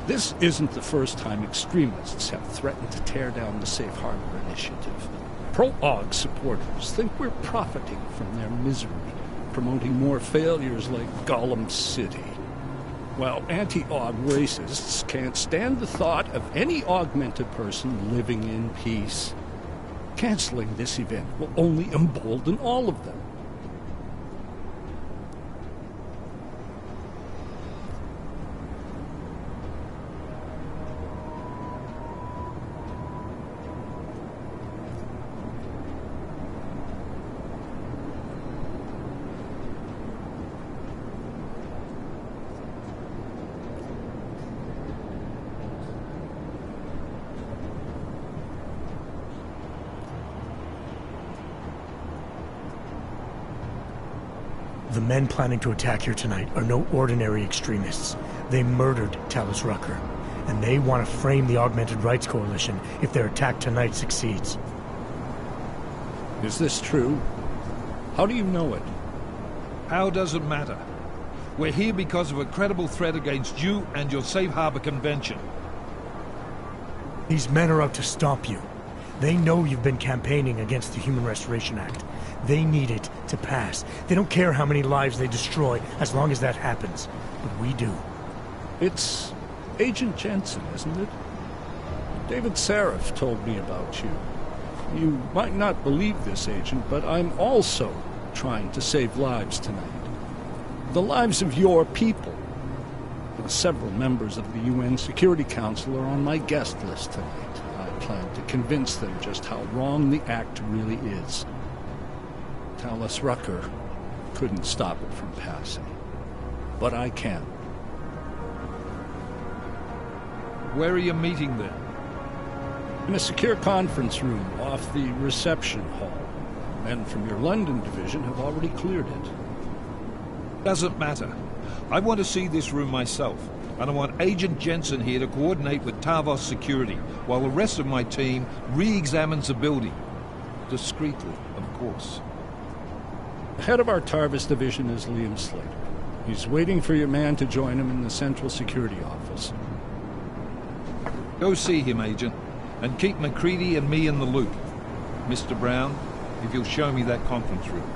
This isn't the first time extremists have threatened to tear down the Safe Harbor Initiative. Pro-AUG supporters think we're profiting from their misery, promoting more failures like Gollum City. While anti-AUG racists can't stand the thought of any augmented person living in peace. Canceling this event will only embolden all of them. The men planning to attack here tonight are no ordinary extremists. They murdered Talus Rucker, and they want to frame the Augmented Rights Coalition if their attack tonight succeeds. Is this true? How do you know it? How does it matter? We're here because of a credible threat against you and your Safe Harbor Convention. These men are out to stop you. They know you've been campaigning against the Human Restoration Act. They need it to pass. They don't care how many lives they destroy, as long as that happens. But we do. It's Agent Jensen, isn't it? David Seraph told me about you. You might not believe this, Agent, but I'm also trying to save lives tonight. The lives of your people. Several members of the UN Security Council are on my guest list tonight. I plan to convince them just how wrong the act really is. Talus Rucker couldn't stop it from passing. But I can. Where are you meeting then? In a secure conference room off the reception hall. Men from your London division have already cleared it. Doesn't matter. I want to see this room myself, and I want Agent Jensen here to coordinate with Tavos Security, while the rest of my team re-examines the building. Discreetly, of course. The head of our Tarvis division is Liam Slater. He's waiting for your man to join him in the Central Security Office. Go see him, Agent, and keep MacCready and me in the loop. Mr. Brown, if you'll show me that conference room.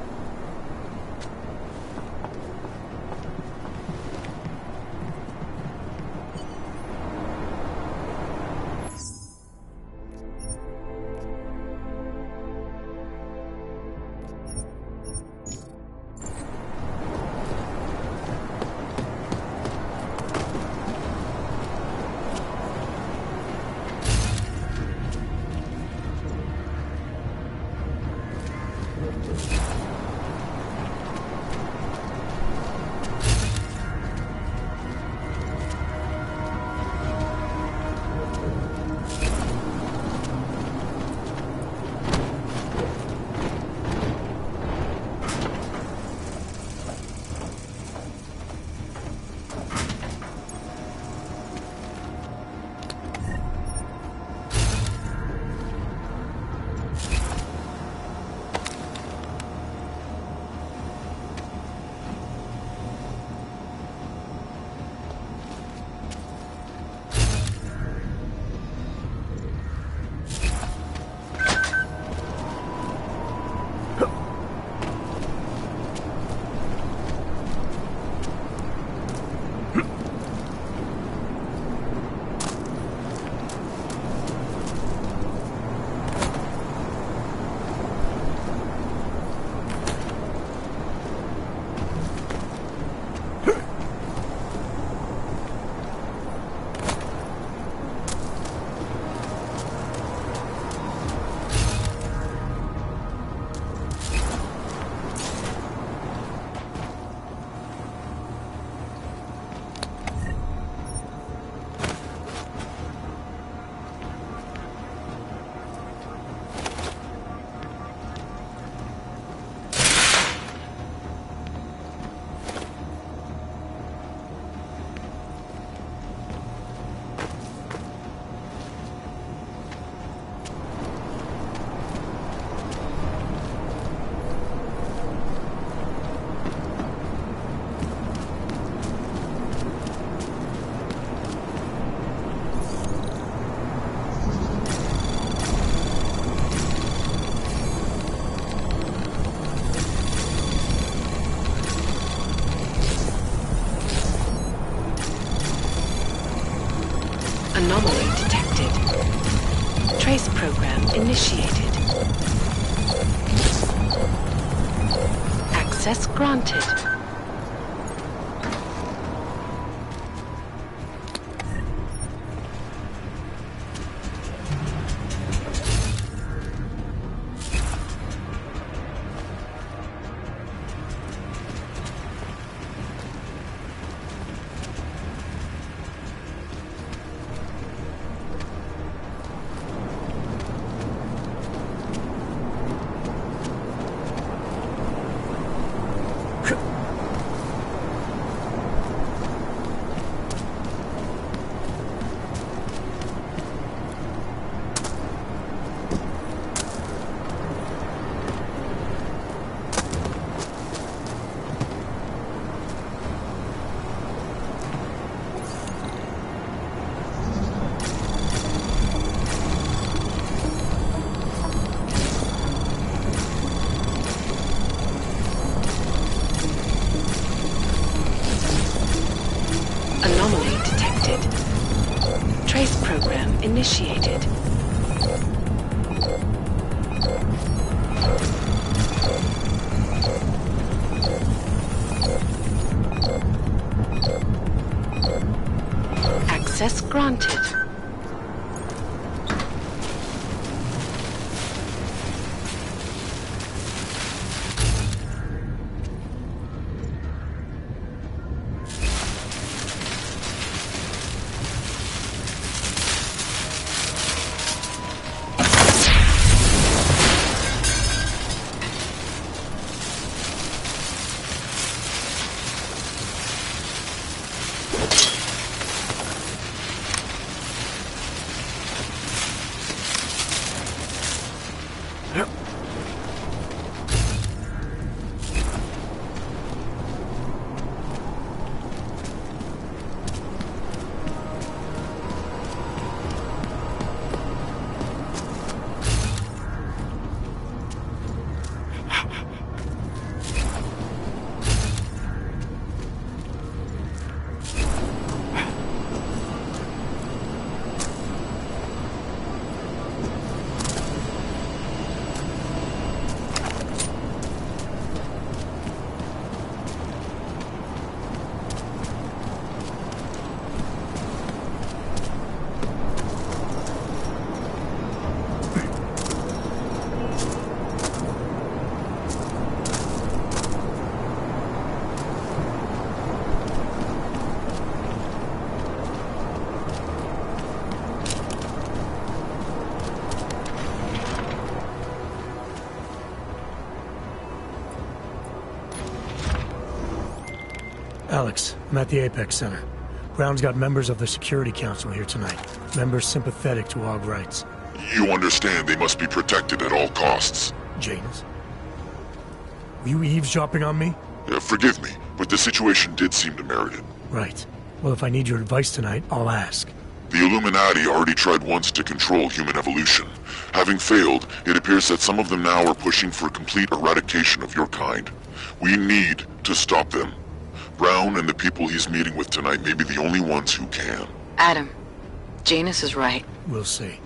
Anomaly detected. Trace program initiated. Access granted. program initiated. Access granted. Alex, I'm at the Apex Center. Brown's got members of the Security Council here tonight. Members sympathetic to AUG rights. You understand they must be protected at all costs. Janus? Were you eavesdropping on me? Forgive me, but the situation did seem to merit it. Right. Well, if I need your advice tonight, I'll ask. The Illuminati already tried once to control human evolution. Having failed, it appears that some of them now are pushing for complete eradication of your kind. We need to stop them. Brown and the people he's meeting with tonight may be the only ones who can. Adam, Janus is right. We'll see.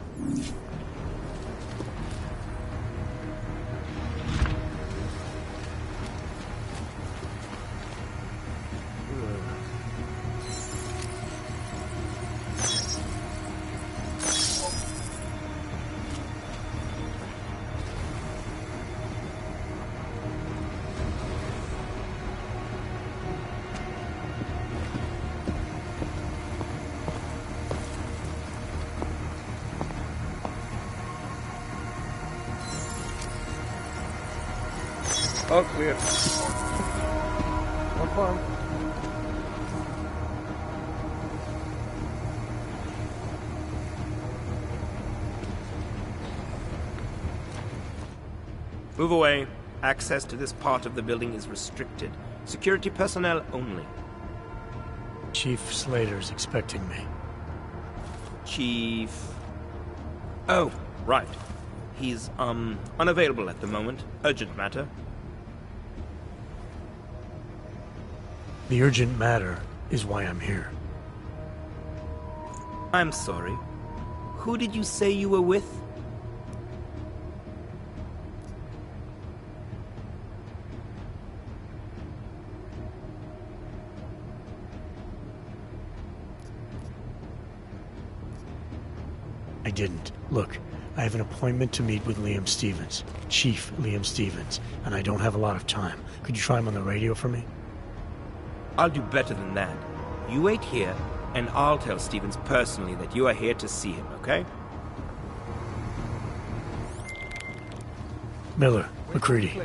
All clear. One farm. Move away. Access to this part of the building is restricted. Security personnel only. Chief Slater's expecting me. Chief... Oh, right. He's, unavailable at the moment. Urgent matter. The urgent matter is why I'm here. I'm sorry. Who did you say you were with? I didn't. Look, I have an appointment to meet with Liam Stevens, Chief Liam Stevens, and I don't have a lot of time. Could you try him on the radio for me? I'll do better than that. You wait here, and I'll tell Stevens personally that you are here to see him, okay? Miller, McCready.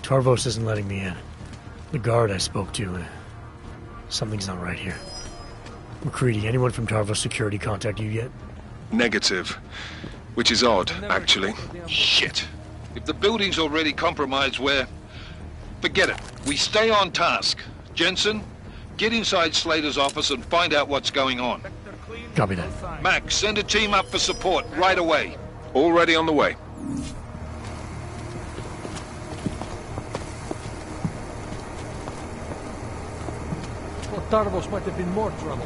Tarvos isn't letting me in. The guard I spoke to, something's not right here. McCready, anyone from Tarvos Security contact you yet? Negative. Which is odd, actually. Shit. If the building's already compromised, forget it. We stay on task. Jensen, get inside Slater's office and find out what's going on. Copy that. Max, send a team up for support right away. Already on the way. Well, Tarvos might have been more trouble.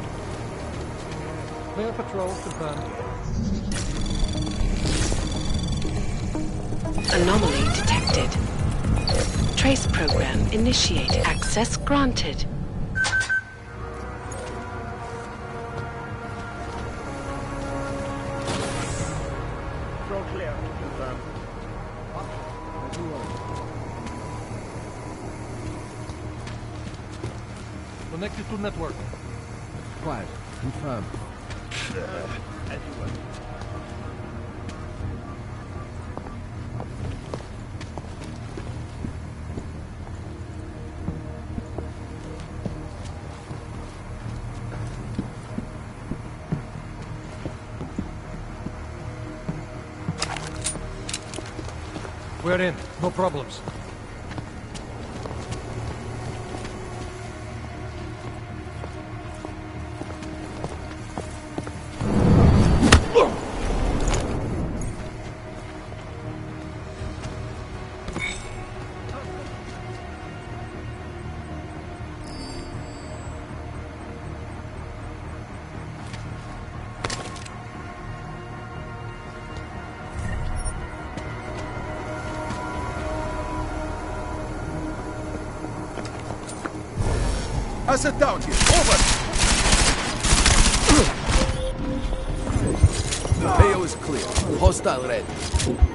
Clear patrol, confirmed. Anomaly detected. Trace program initiated. Access granted. Control clear. Confirmed. Connected to network. Quiet. Confirmed. As you were. We're in. No problems. Asset down here. Over! AO is clear. Hostile red.